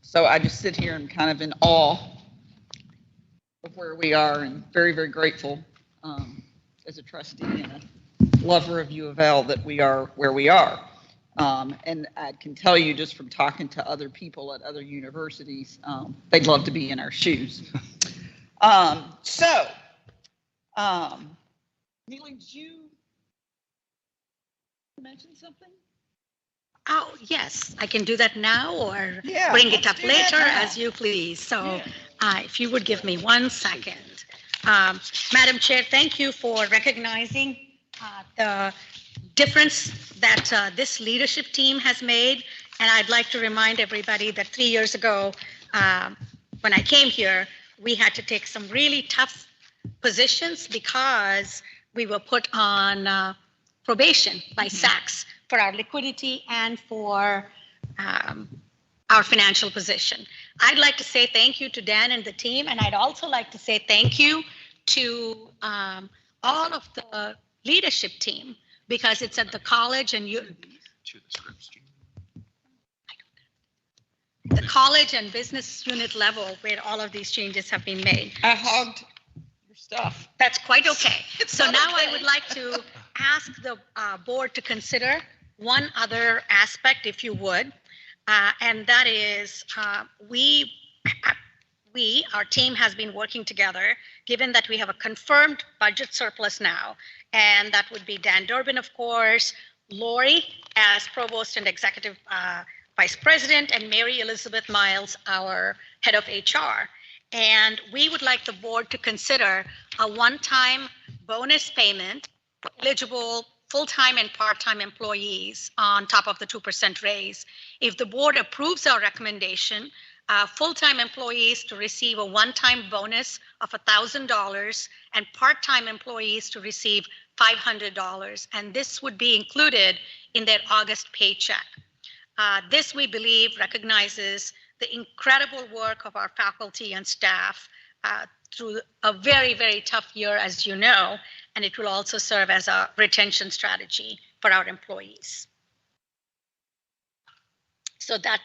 So I just sit here and kind of in awe of where we are, and very, very grateful as a trustee and a lover of U of L that we are where we are. And I can tell you just from talking to other people at other universities, they'd love to be in our shoes. Neely, did you mention something? Oh, yes, I can do that now or Yeah, bring it up do that later now. as you please. So if you would give me 1 second. Madam Chair, thank you for recognizing the difference that this leadership team has made. And I'd like to remind everybody that 3 years ago, when I came here, we had to take some really tough positions because we were put on probation by SACS for our liquidity and for our financial position. I'd like to say thank you to Dan and the team, and I'd also like to say thank you to all of the leadership team, because it's at the college and the college and business unit level where all of these changes have been made. I hogged your stuff. That's quite okay. So not now okay. I would like to ask the board to consider one other aspect, if you would, and that is we our team has been working together, given that we have a confirmed budget surplus now, and that would be Dan Durbin, of course, Lori as Provost and Executive Vice President, and Mary Elizabeth Miles, our Head of HR. And we would like the board to consider a one-time bonus payment for eligible full-time and part-time employees on top of the 2% raise. If the board approves our recommendation, full-time employees to receive a one-time bonus of $1,000 and part-time employees to receive $500. And this would be included in their August paycheck. This, we believe, recognizes the incredible work of our faculty and staff through a very, very tough year, as you know, and it will also serve as a retention strategy for our employees. So that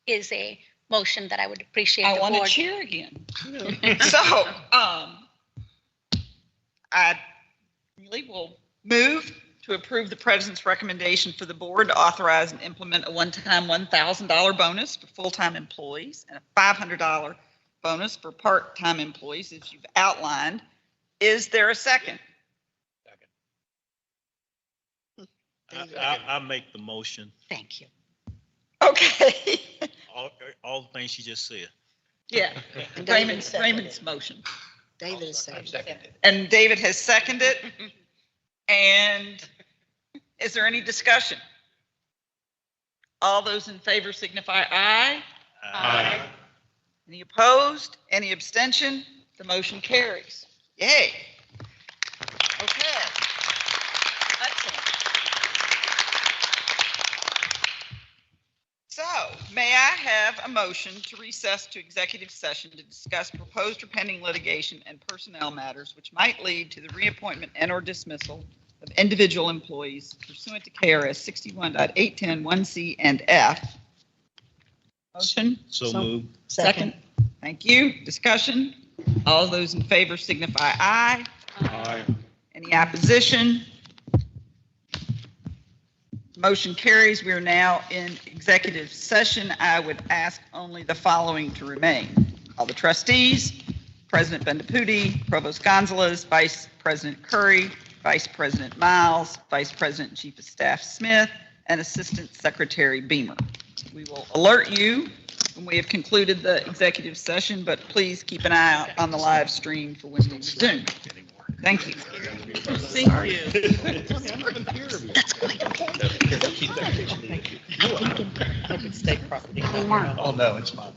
is a motion that I would appreciate. I want to cheer again. So I really will move to approve the president's recommendation for the board to authorize and implement a one-time $1,000 bonus for full-time employees and a $500 bonus for part-time employees, as you've outlined. Is there a second? I make the motion. Thank you. Okay. All the things she just said. Yeah. Raymond's motion. David is second. And David has seconded. And is there any discussion? All those in favor signify aye. Aye. Any opposed? Any abstention? The motion carries. Yay. Okay. Excellent. So, may I have a motion to recess to executive session to discuss proposed or pending litigation and personnel matters which might lead to the reappointment and/or dismissal of individual employees pursuant to KRS 61.810(1)(c) and F. Motion? So moved. Second. Thank you. Discussion? All those in favor signify aye. Aye. Any opposition? Motion carries. We are now in executive session. I would ask only the following to remain. All the trustees, President Bendapudi, Provost Gonzalez, Vice President Curry, Vice President Miles, Vice President and Chief of Staff Smith, and Assistant Secretary Beamer. We will alert you when we have concluded the executive session, but please keep an eye out on the live stream for when we resume. Thank you. Thank you. That's going to Oh, no, it's fine.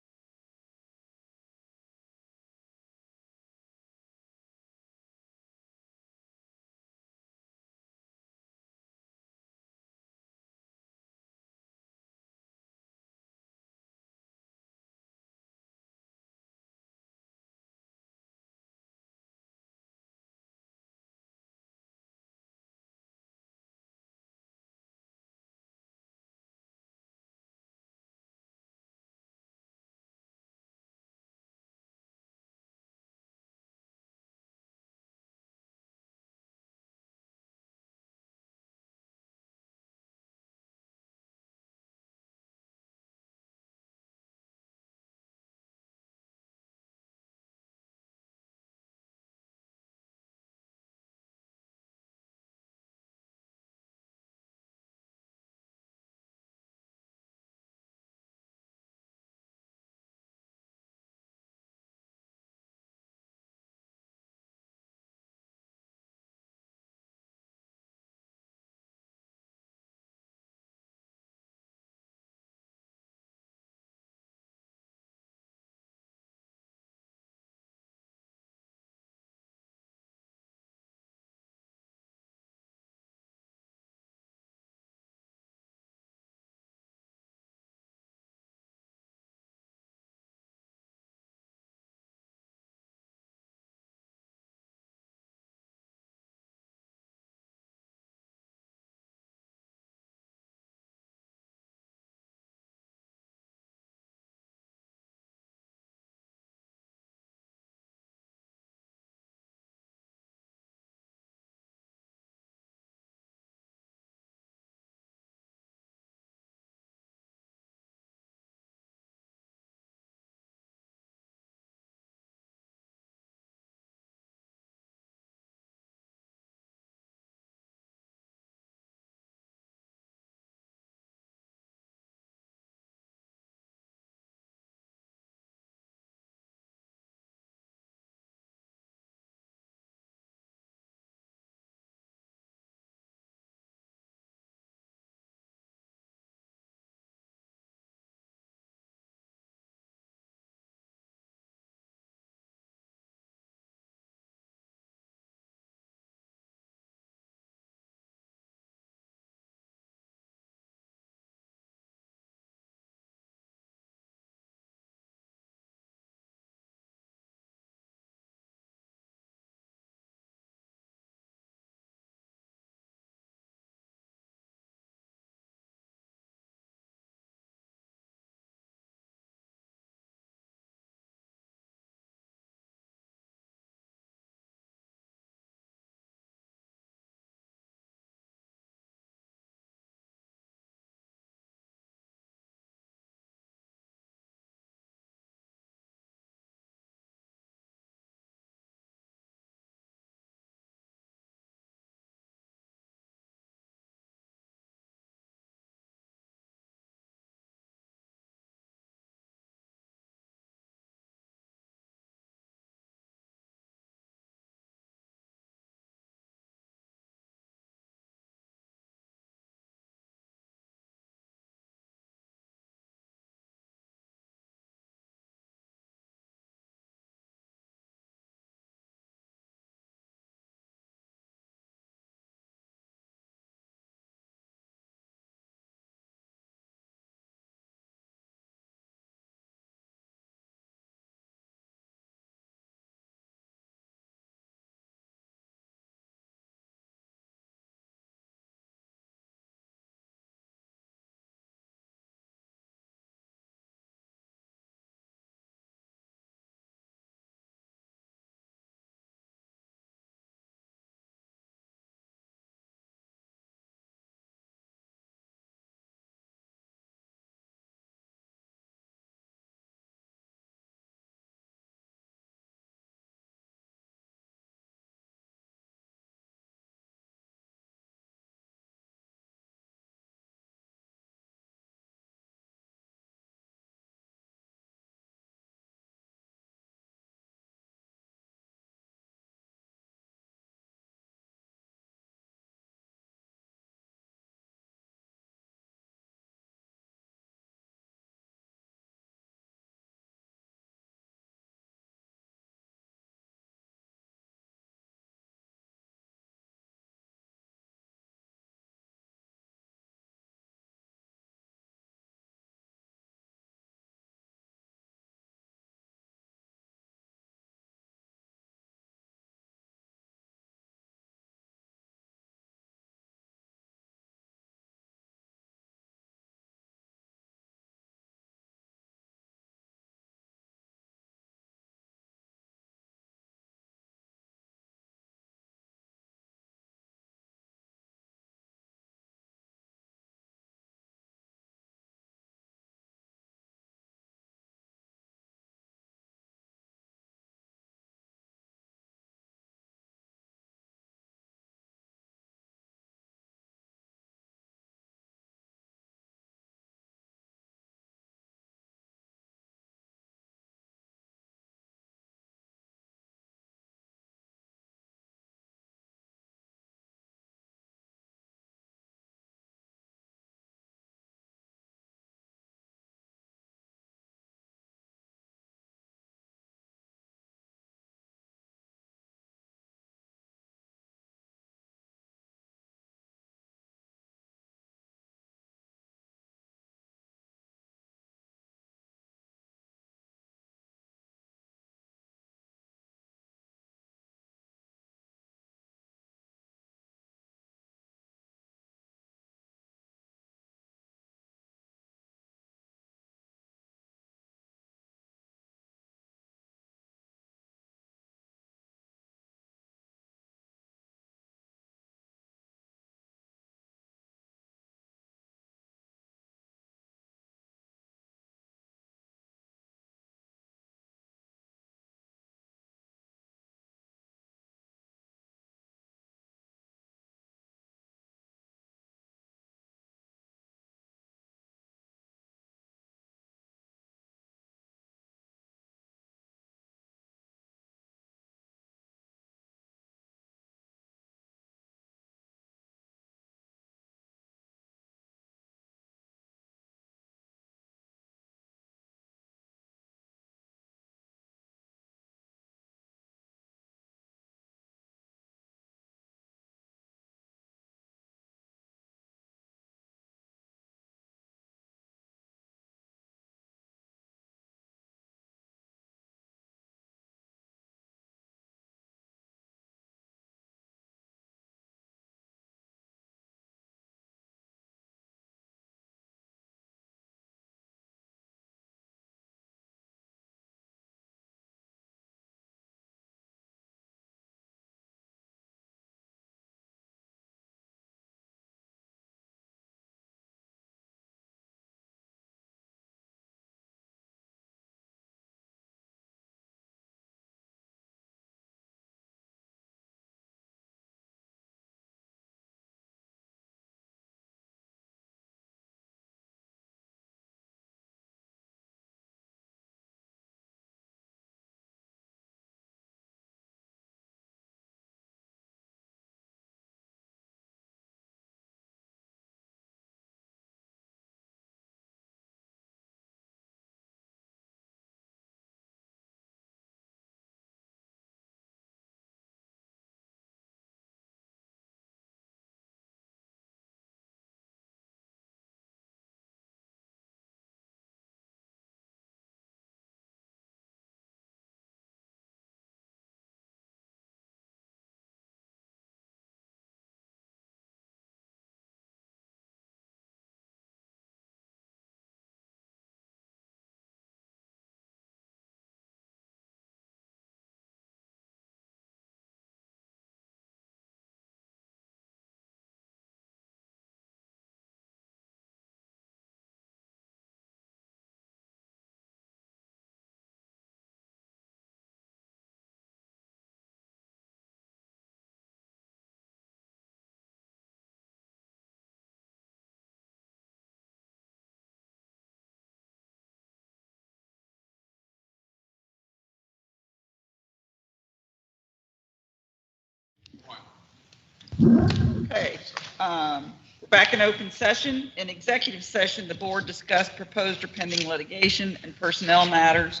Okay, we're back in open session. In executive session, the board discussed proposed or pending litigation and personnel matters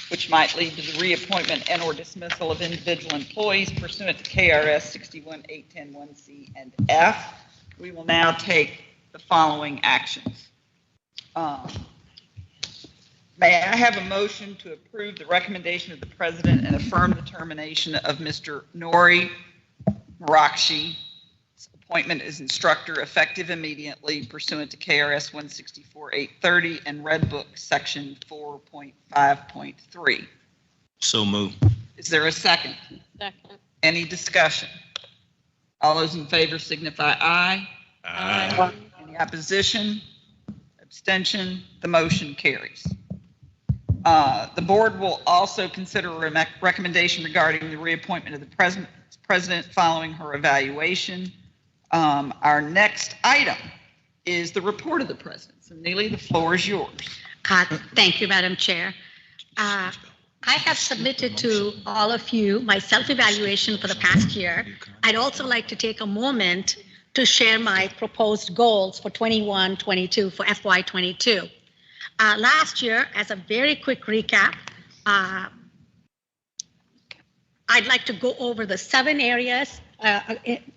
which might lead to the reappointment and or dismissal of individual employees pursuant to KRS 61810(1)(c) and F. We will now take the following actions. May I have a motion to approve the recommendation of the president and affirm the termination of Mr. Nori Marakshi's appointment as instructor effective immediately pursuant to KRS 164-830 and Red Book section 4.5.3. So move. Is there a second? Second. Any discussion? All those in favor signify aye. Aye. Any opposition? Abstention? The motion carries. The board will also consider a recommendation regarding the reappointment of the president following her evaluation. Our next item is the report of the president. So Neely, the floor is yours. Thank you, Madam Chair. I have submitted to all of you my self-evaluation for the past year. I'd also like to take a moment to share my proposed goals for 21-22 for FY22. Last year, as a very quick recap, I'd like to go over the 7 areas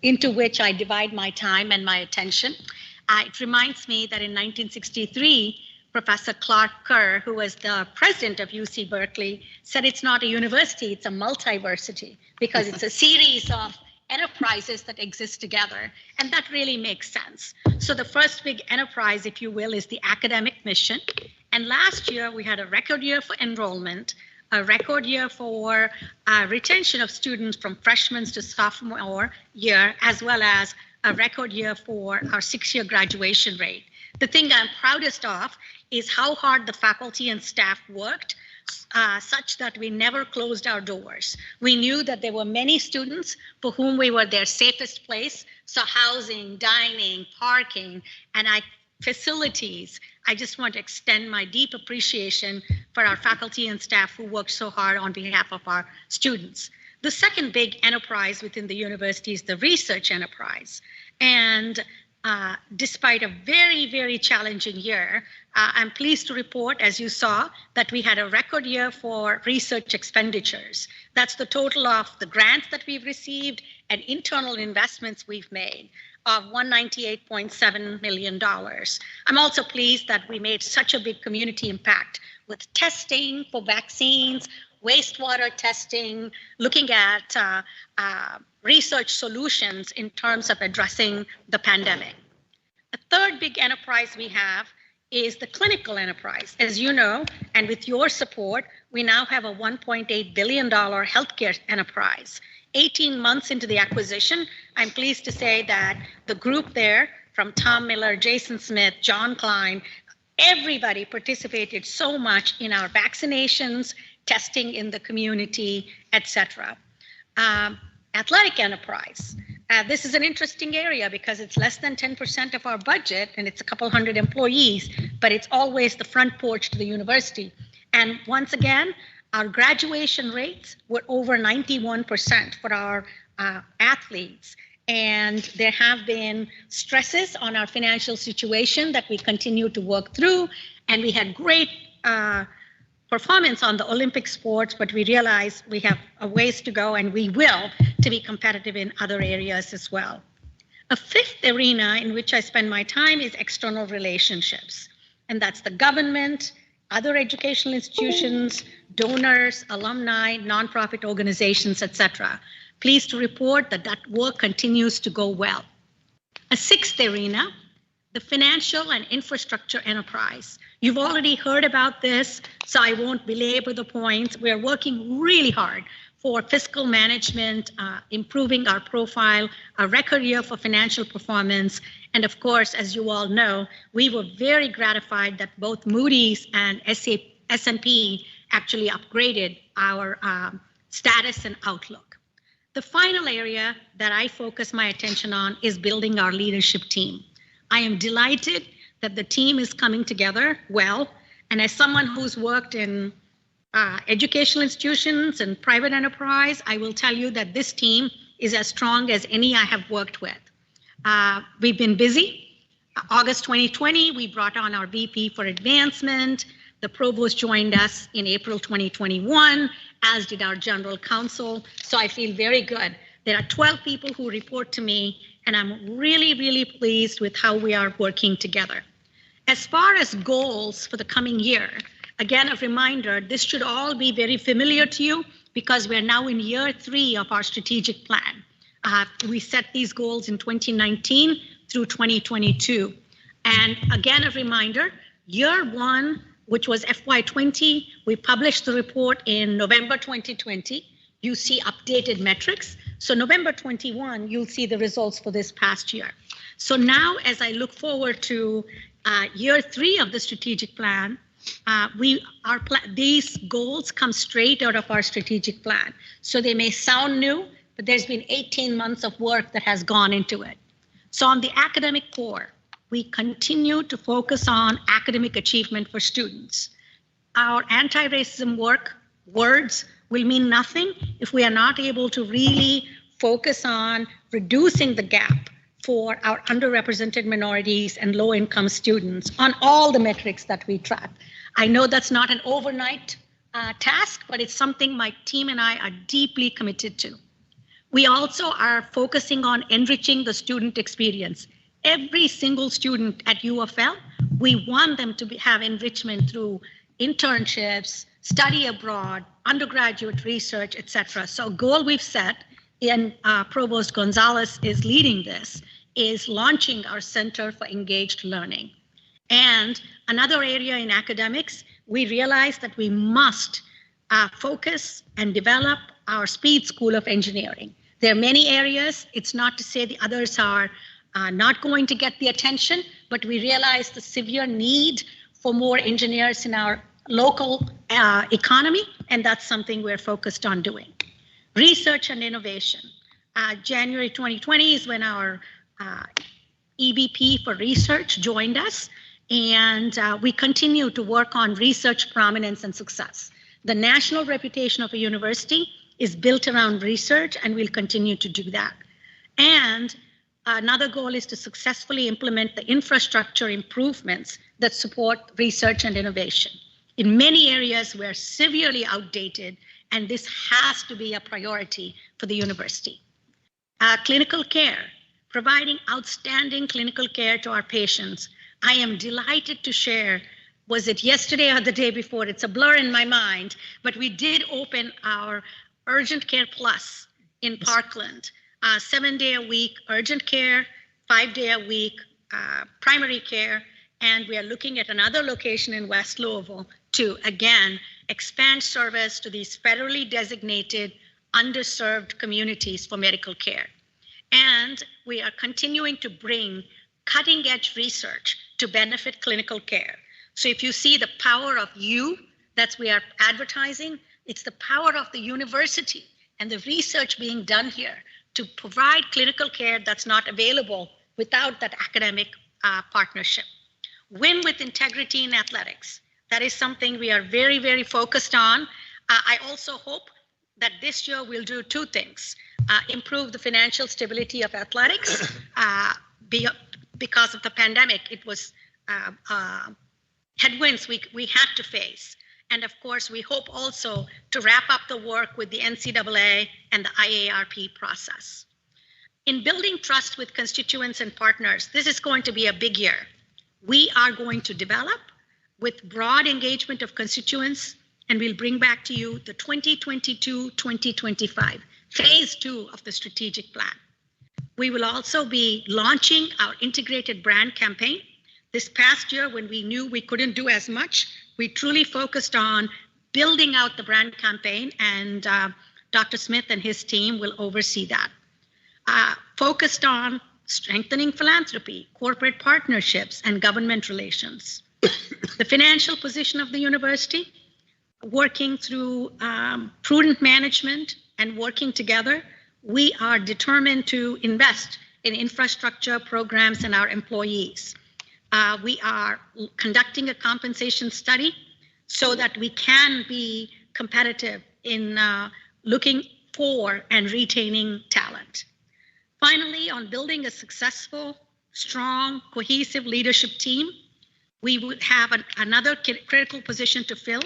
into which I divide my time and my attention. It reminds me that in 1963, Professor Clark Kerr, who was the president of UC Berkeley, said it's not a university, it's a multiversity, because it's a series of enterprises that exist together, and that really makes sense. So the first big enterprise, if you will, is the academic mission. And last year, we had a record year for enrollment, a record year for retention of students from freshmen to sophomore year, as well as a record year for our 6-year graduation rate. The thing I'm proudest of is how hard the faculty and staff worked such that we never closed our doors. We knew that there were many students for whom we were their safest place, so housing, dining, parking, and facilities. I just want to extend my deep appreciation for our faculty and staff who worked so hard on behalf of our students. The second big enterprise within the university is the research enterprise. And despite a very, very challenging year, I'm pleased to report, as you saw, that we had a record year for research expenditures. That's the total of the grants that we've received and internal investments we've made of $198.7 million. I'm also pleased that we made such a big community impact with testing for vaccines, wastewater testing, looking at research solutions in terms of addressing the pandemic. A third big enterprise we have is the clinical enterprise. As you know, and with your support, we now have a $1.8 billion healthcare enterprise. 18 months into the acquisition, I'm pleased to say that the group there, from Tom Miller, Jason Smith, John Klein, everybody participated so much in our vaccinations, testing in the community, etc. Athletic enterprise. This is an interesting area because it's less than 10% of our budget and it's a couple hundred employees, but it's always the front porch to the university. And once again, our graduation rates were over 91% for our athletes. And there have been stresses on our financial situation that we continue to work through. And we had great performance on the Olympic sports, but we realize we have a ways to go and we will to be competitive in other areas as well. A fifth arena in which I spend my time is external relationships. And that's the government, other educational institutions, donors, alumni, nonprofit organizations, etc. Pleased to report that that work continues to go well. A sixth arena, the financial and infrastructure enterprise. You've already heard about this, so I won't belabor the points. We're working really hard for fiscal management, improving our profile, a record year for financial performance. And of course, as you all know, we were very gratified that both Moody's and S&P actually upgraded our status and outlook. The final area that I focus my attention on is building our leadership team. I am delighted that the team is coming together well. And as someone who's worked in educational institutions and private enterprise, I will tell you that this team is as strong as any I have worked with. We've been busy. August 2020, we brought on our VP for advancement. The provost joined us in April 2021, as did our general counsel. So I feel very good. There are 12 people who report to me, and I'm really, really pleased with how we are working together. As far as goals for the coming year, again, a reminder, this should all be very familiar to you because we're now in year 3 of our strategic plan. We set these goals in 2019 through 2022. And again, a reminder, year 1, which was FY20, we published the report in November 2020. You see updated metrics. So November 21, you'll see the results for this past year. So now as I look forward to year 3 of the strategic plan, these goals come straight out of our strategic plan. So they may sound new, but there's been 18 months of work that has gone into it. So on the academic core, we continue to focus on academic achievement for students. Our anti-racism words will mean nothing if we are not able to really focus on reducing the gap for our underrepresented minorities and low-income students on all the metrics that we track. I know that's not an overnight task, but it's something my team and I are deeply committed to. We also are focusing on enriching the student experience. Every single student at UFL, we want them to have enrichment through internships, study abroad, undergraduate research, etc. So a goal we've set, and Provost Gonzalez is leading this, is launching our Center for Engaged Learning. And another area in academics, we realized that we must focus and develop our Speed School of Engineering. There are many areas. It's not to say the others are not going to get the attention, but we realize the severe need for more engineers in our local economy, and that's something we're focused on doing. Research and innovation. January 2020 is when our EVP for research joined us, and we continue to work on research prominence and success. The national reputation of a university is built around research, and we'll continue to do that. And another goal is to successfully implement the infrastructure improvements that support research and innovation. In many areas, we're severely outdated, and this has to be a priority for the university. Clinical care, providing outstanding clinical care to our patients. I am delighted to share, was it yesterday or the day before? It's a blur in my mind, but we did open our Urgent Care Plus in Parkland, 7-day-a-week urgent care, 5-day-a-week primary care, and we are looking at another location in West Louisville to, again, expand service to these federally designated underserved communities for medical care. And we are continuing to bring cutting-edge research to benefit clinical care. So if you see the power of you, that's we are advertising, it's the power of the university and the research being done here to provide clinical care that's not available without that academic partnership. Win with integrity in athletics. That is something we are very, very focused on. I also hope that this year we'll do 2 things. Improve the financial stability of athletics. Because of the pandemic, it was headwinds we had to face. And of course, we hope also to wrap up the work with the NCAA and the IARP process. In building trust with constituents and partners, this is going to be a big year. We are going to develop with broad engagement of constituents, and we'll bring back to you the 2022-2025, phase 2 of the strategic plan. We will also be launching our integrated brand campaign. This past year, when we knew we couldn't do as much, we truly focused on building out the brand campaign, and Dr. Smith and his team will oversee that. Focused on strengthening philanthropy, corporate partnerships, and government relations. The financial position of the university, working through prudent management and working together, we are determined to invest in infrastructure programs and our employees. We are conducting a compensation study so that we can be competitive in looking for and retaining talent. Finally, on building a successful, strong, cohesive leadership team, we would have another critical position to fill.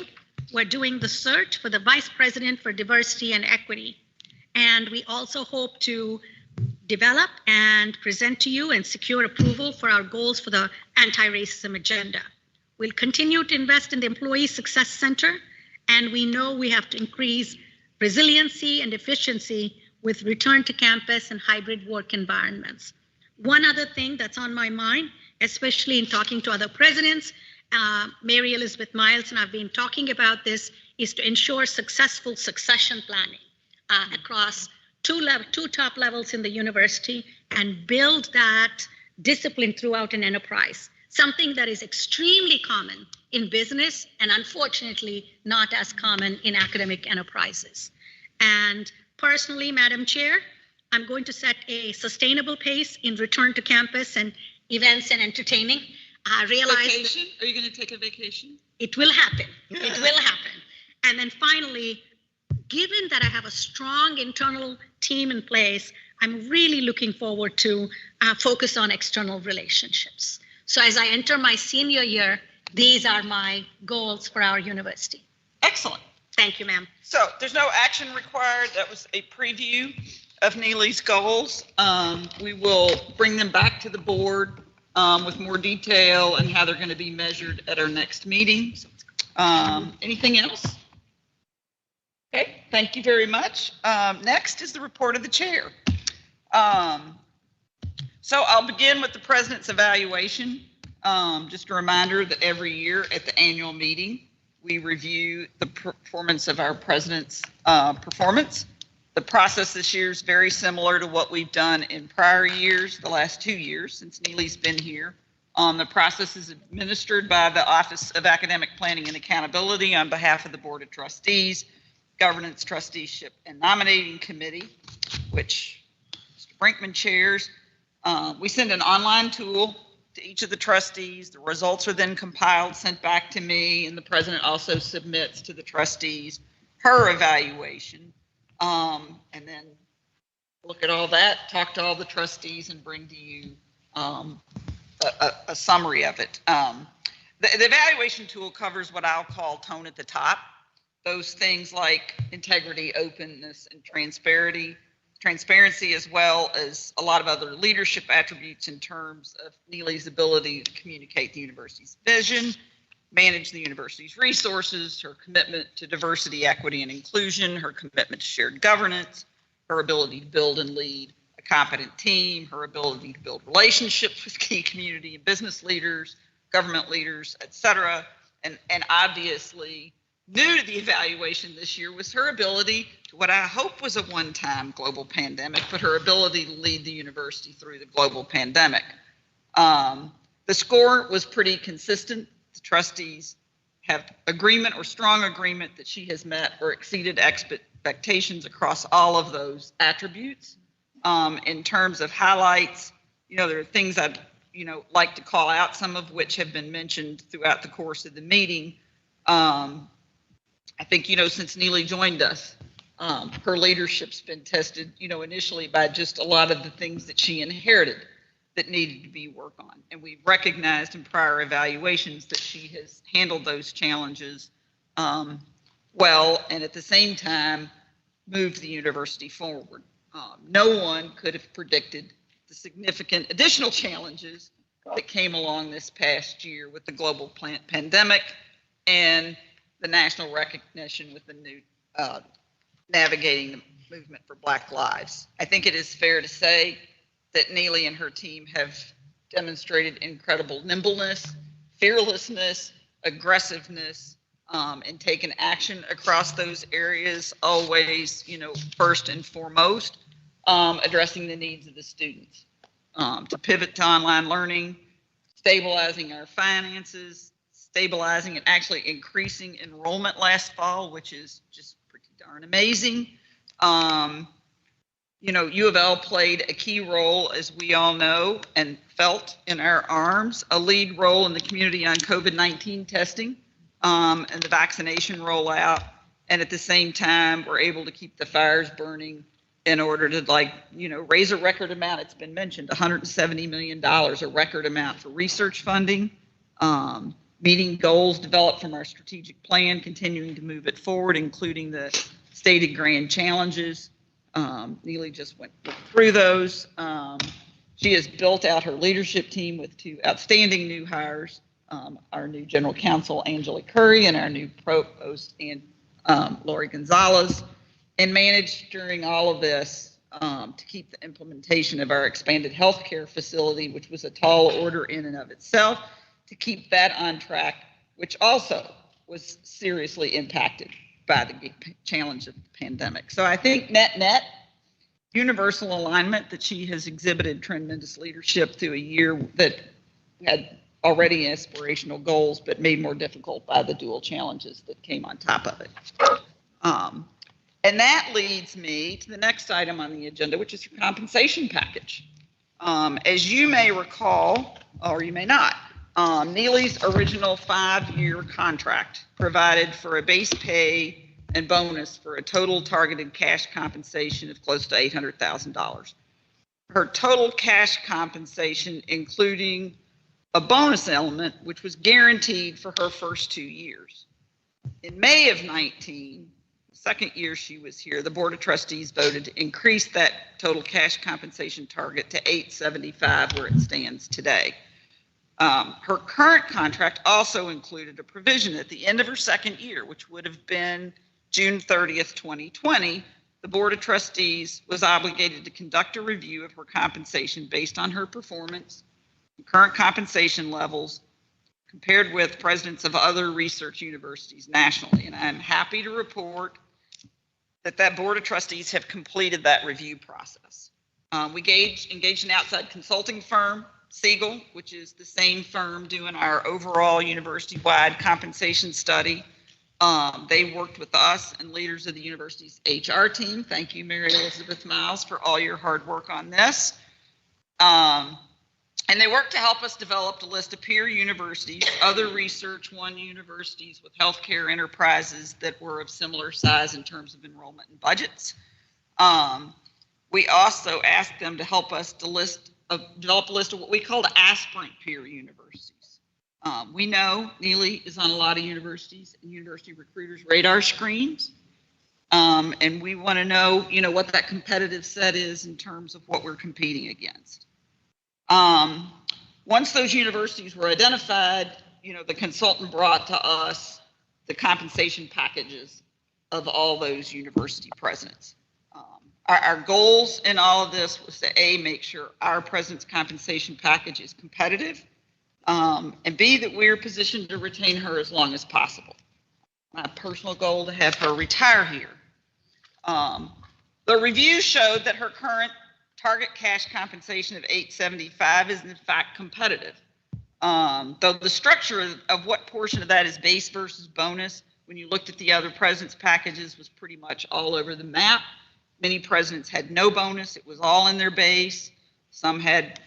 We're doing the search for the Vice President for Diversity and Equity. And we also hope to develop and present to you and secure approval for our goals for the anti-racism agenda. We'll continue to invest in the Employee Success Center, and we know we have to increase resiliency and efficiency with return to campus and hybrid work environments. One other thing that's on my mind, especially in talking to other presidents, Mary Elizabeth Miles and I've been talking about this, is to ensure successful succession planning across two top levels in the university and build that discipline throughout an enterprise, something that is extremely common in business and unfortunately not as common in academic enterprises. And personally, Madam Chair, I'm going to set a sustainable pace in return to campus and events and entertaining. I realize Vacation? Are you going to take a vacation? it will happen. It will happen. And then finally, given that I have a strong internal team in place, I'm really looking forward to focus on external relationships. So as I enter my senior year, these are my goals for our university. Excellent. Thank you, ma'am. So there's no action required. That was a preview of Neely's goals. We will bring them back to the board with more detail and how they're going to be measured at our next meeting. Anything else? Okay, thank you very much. Next is the report of the chair. So I'll begin with the president's evaluation. Just a reminder that every year at the annual meeting, we review the performance of our president's performance. The process this year is very similar to what we've done in prior years, the last 2 years since Neely's been here. The process is administered by the Office of Academic Planning and Accountability on behalf of the Board of Trustees, Governance, Trusteeship, and Nominating Committee, which Mr. Brinkman chairs. We send an online tool to each of the trustees. The results are then compiled, sent back to me, and the president also submits to the trustees her evaluation. And then look at all that, talk to all the trustees, and bring to you a summary of it. The evaluation tool covers what I'll call tone at the top. Those things like integrity, openness, and transparency, as well as a lot of other leadership attributes in terms of Neely's ability to communicate the university's vision, manage the university's resources, her commitment to diversity, equity, and inclusion, her commitment to shared governance, her ability to build and lead a competent team, her ability to build relationships with key community and business leaders, government leaders, et cetera. And obviously, new to the evaluation this year was her ability to what I hope was a one-time global pandemic, but her ability to lead the university through the global pandemic. The score was pretty consistent. The trustees have agreement or strong agreement that she has met or exceeded expectations across all of those attributes. In terms of highlights, there are things I'd, like to call out, some of which have been mentioned throughout the course of the meeting. I think, since Neely joined us, her leadership's been tested, initially by just a lot of the things that she inherited that needed to be worked on. And we've recognized in prior evaluations that she has handled those challenges well, and at the same time, moved the university forward. No one could have predicted the significant additional challenges that came along this past year with the global pandemic and the national recognition with the new navigating the movement for Black Lives. I think it is fair to say that Neely and her team have demonstrated incredible nimbleness, fearlessness, aggressiveness, and taken action across those areas, always, first and foremost, addressing the needs of the students. To pivot to online learning, stabilizing our finances, stabilizing and actually increasing enrollment last fall, which is just pretty darn amazing. U of L played a key role, as we all know, and felt in our arms, a lead role in the community on COVID-19 testing and the vaccination rollout. And at the same time, we're able to keep the fires burning in order to raise a record amount. It's been mentioned, $170 million, a record amount for research funding, meeting goals developed from our strategic plan, continuing to move it forward, including the stated grand challenges. Neely just went through those. She has built out her leadership team with 2 outstanding new hires, our new general counsel, Angela Curry, and our new provost, and Lori Gonzalez, and managed during all of this to keep the implementation of our expanded healthcare facility, which was a tall order in and of itself, to keep that on track, which also was seriously impacted by the challenge of the pandemic. So I think net, universal alignment that she has exhibited tremendous leadership through a year that had already aspirational goals, but made more difficult by the dual challenges that came on top of it. And that leads me to the next item on the agenda, which is your compensation package. As you may recall, or you may not, Neely's original 5-year contract provided for a base pay and bonus for a total targeted cash compensation of close to $800,000. Her total cash compensation, including a bonus element, which was guaranteed for her first 2 years. In May of 19, the second year she was here, the Board of Trustees voted to increase that total cash compensation target to $875, where it stands today. Her current contract also included a provision at the end of her second year, which would have been June 30th, 2020, the Board of Trustees was obligated to conduct a review of her compensation based on her performance, current compensation levels, compared with presidents of other research universities nationally. And I'm happy to report that that Board of Trustees have completed that review process. We engaged an outside consulting firm, Siegel, which is the same firm doing our overall university-wide compensation study. They worked with us and leaders of the university's HR team. Thank you, Mary Elizabeth Miles, for all your hard work on this. And they worked to help us develop a list of peer universities, other Research One universities with healthcare enterprises that were of similar size in terms of enrollment and budgets. We also asked them to help us develop a list of what we call the aspirant peer universities. We know Neely is on a lot of universities and university recruiters' radar screens. And we want to know, what that competitive set is in terms of what we're competing against. Once those universities were identified, the consultant brought to us the compensation packages of all those university presidents. Our goals in all of this was to A, make sure our president's compensation package is competitive, and B, that we're positioned to retain her as long as possible. My personal goal to have her retire here. The review showed that her current target cash compensation of $875 is in fact competitive. Though the structure of what portion of that is base versus bonus, when you looked at the other presidents' packages, was pretty much all over the map. Many presidents had no bonus. It was all in their base. Some had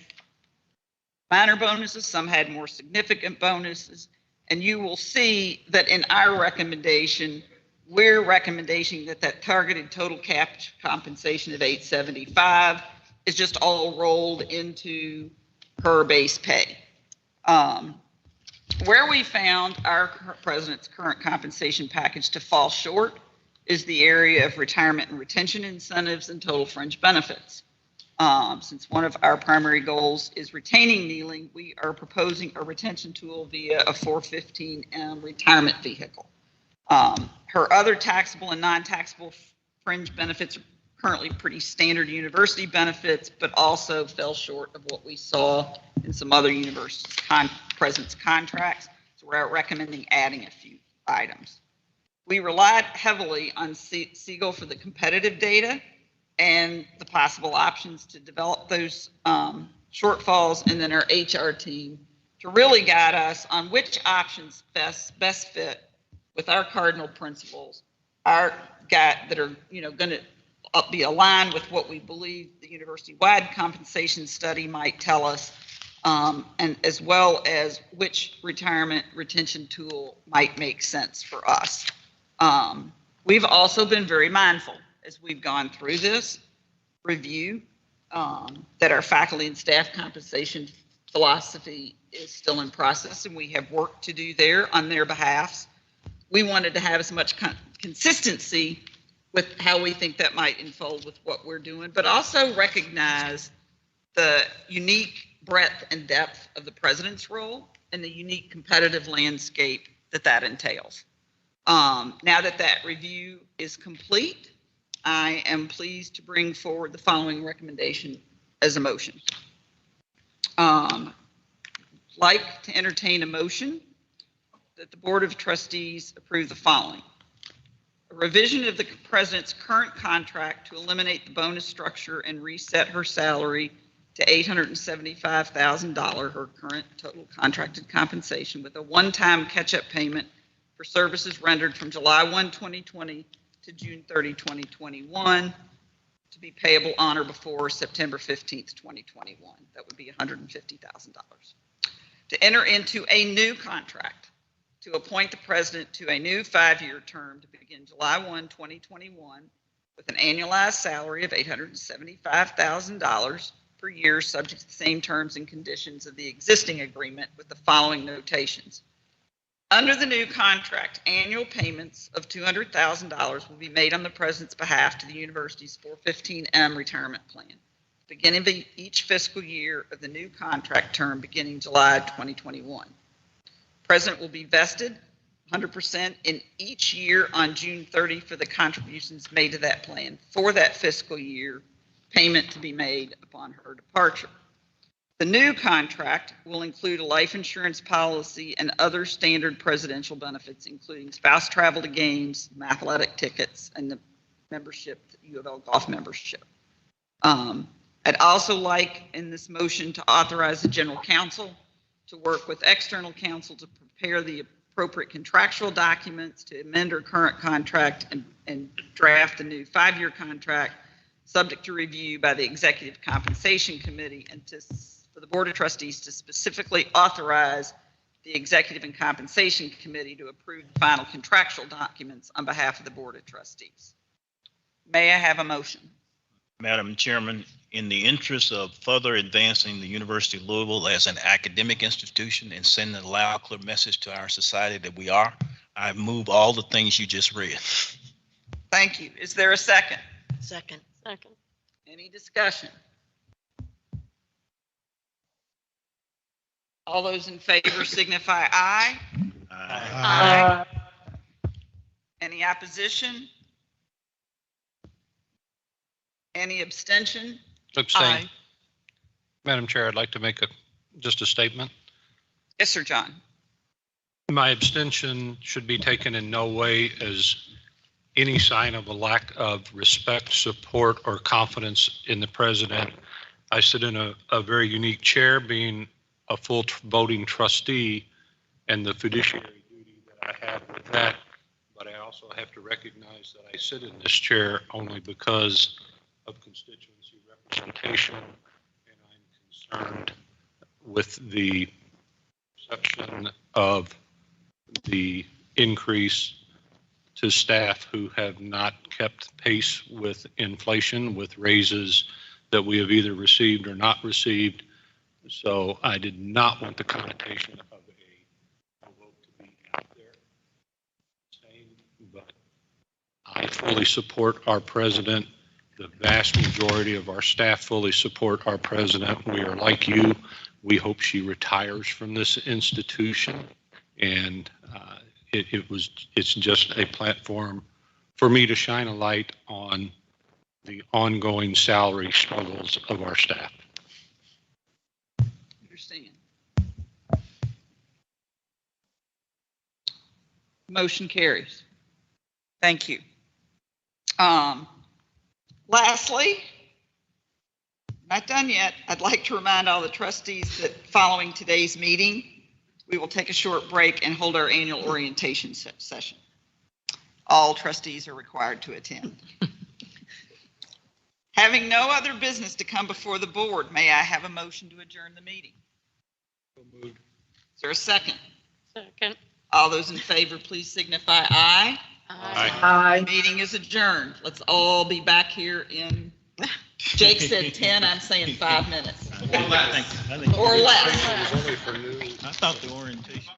minor bonuses, some had more significant bonuses. And you will see that in our recommendation, we're recommending that targeted total cash compensation of $875 is just all rolled into her base pay. Where we found our president's current compensation package to fall short is the area of retirement and retention incentives and total fringe benefits. Since one of our primary goals is retaining Neely, we are proposing a retention tool via a 415M retirement vehicle. Her other taxable and non-taxable fringe benefits are currently pretty standard university benefits, but also fell short of what we saw in some other universities' president's contracts. So we're recommending adding a few items. We relied heavily on Siegel for the competitive data and the possible options to develop those shortfalls, and then our HR team to really guide us on which options best fit with our cardinal principles, that are going to be aligned with what we believe the university-wide compensation study might tell us, and as well as which retirement retention tool might make sense for us. We've also been very mindful as we've gone through this review, that our faculty and staff compensation philosophy is still in process, and we have work to do there on their behalfs. We wanted to have as much consistency with how we think that might unfold with what we're doing, but also recognize the unique breadth and depth of the president's role and the unique competitive landscape that entails. Now that that review is complete, I am pleased to bring forward the following recommendation as a motion. Like to entertain a motion that the Board of Trustees approve the following. A revision of the president's current contract to eliminate the bonus structure and reset her salary to $875,000, her current total contracted compensation, with a one-time catch-up payment for services rendered from July 1, 2020 to June 30, 2021, to be payable on or before September 15th, 2021. That would be $150,000. To enter into a new contract to appoint the president to a new 5-year term to begin July 1, 2021, with an annualized salary of $875,000 per year, subject to the same terms and conditions of the existing agreement, with the following notations. Under the new contract, annual payments of $200,000 will be made on the president's behalf to the university's 415M retirement plan, beginning of each fiscal year of the new contract term beginning July 2021. President will be vested 100% in each year on June 30 for the contributions made to that plan for that fiscal year, payment to be made upon her departure. The new contract will include a life insurance policy and other standard presidential benefits, including spouse travel to games, athletic tickets, and the membership, U of L golf membership. I'd also like in this motion to authorize the general counsel to work with external counsel to prepare the appropriate contractual documents to amend our current contract and draft the new 5-year contract, subject to review by the Executive Compensation Committee, and for the Board of Trustees to specifically authorize the Executive and Compensation Committee to approve the final contractual documents on behalf of the Board of Trustees. May I have a motion? Madam Chairman, in the interest of further advancing the University of Louisville as an academic institution and sending a loud, clear message to our society that we are, I move all the things you just read. Thank you. Is there a second? Second. Second. Any discussion? All those in favor signify aye. Aye. Any opposition? Any abstention? Abstain. Madam Chair, I'd like to make just a statement. Yes, sir, John. My abstention should be taken in no way as any sign of a lack of respect, support, or confidence in the president. I sit in a very unique chair, being a full voting trustee, and the fiduciary duty that I have with that. But I also have to recognize that I sit in this chair only because of constituency representation, and I'm concerned with the perception of the increase to staff who have not kept pace with inflation, with raises that we have either received or not received. So I did not want the connotation of a vote to be out there. But I fully support our president. The vast majority of our staff fully support our president. We are like you. We hope she retires from this institution. And it's just a platform for me to shine a light on the ongoing salary struggles of our staff. Understand. Motion carries. Thank you. Lastly, not done yet, I'd like to remind all the trustees that following today's meeting, we will take a short break and hold our annual orientation session. All trustees are required to attend. Having no other business to come before the board, may I have a motion to adjourn the meeting? Is there a second? Second. All those in favor, please signify aye. Aye. Aye. Meeting is adjourned. Let's all be back here in Jake said 10, I'm saying 5 minutes. I think Or less. I thought the orientation.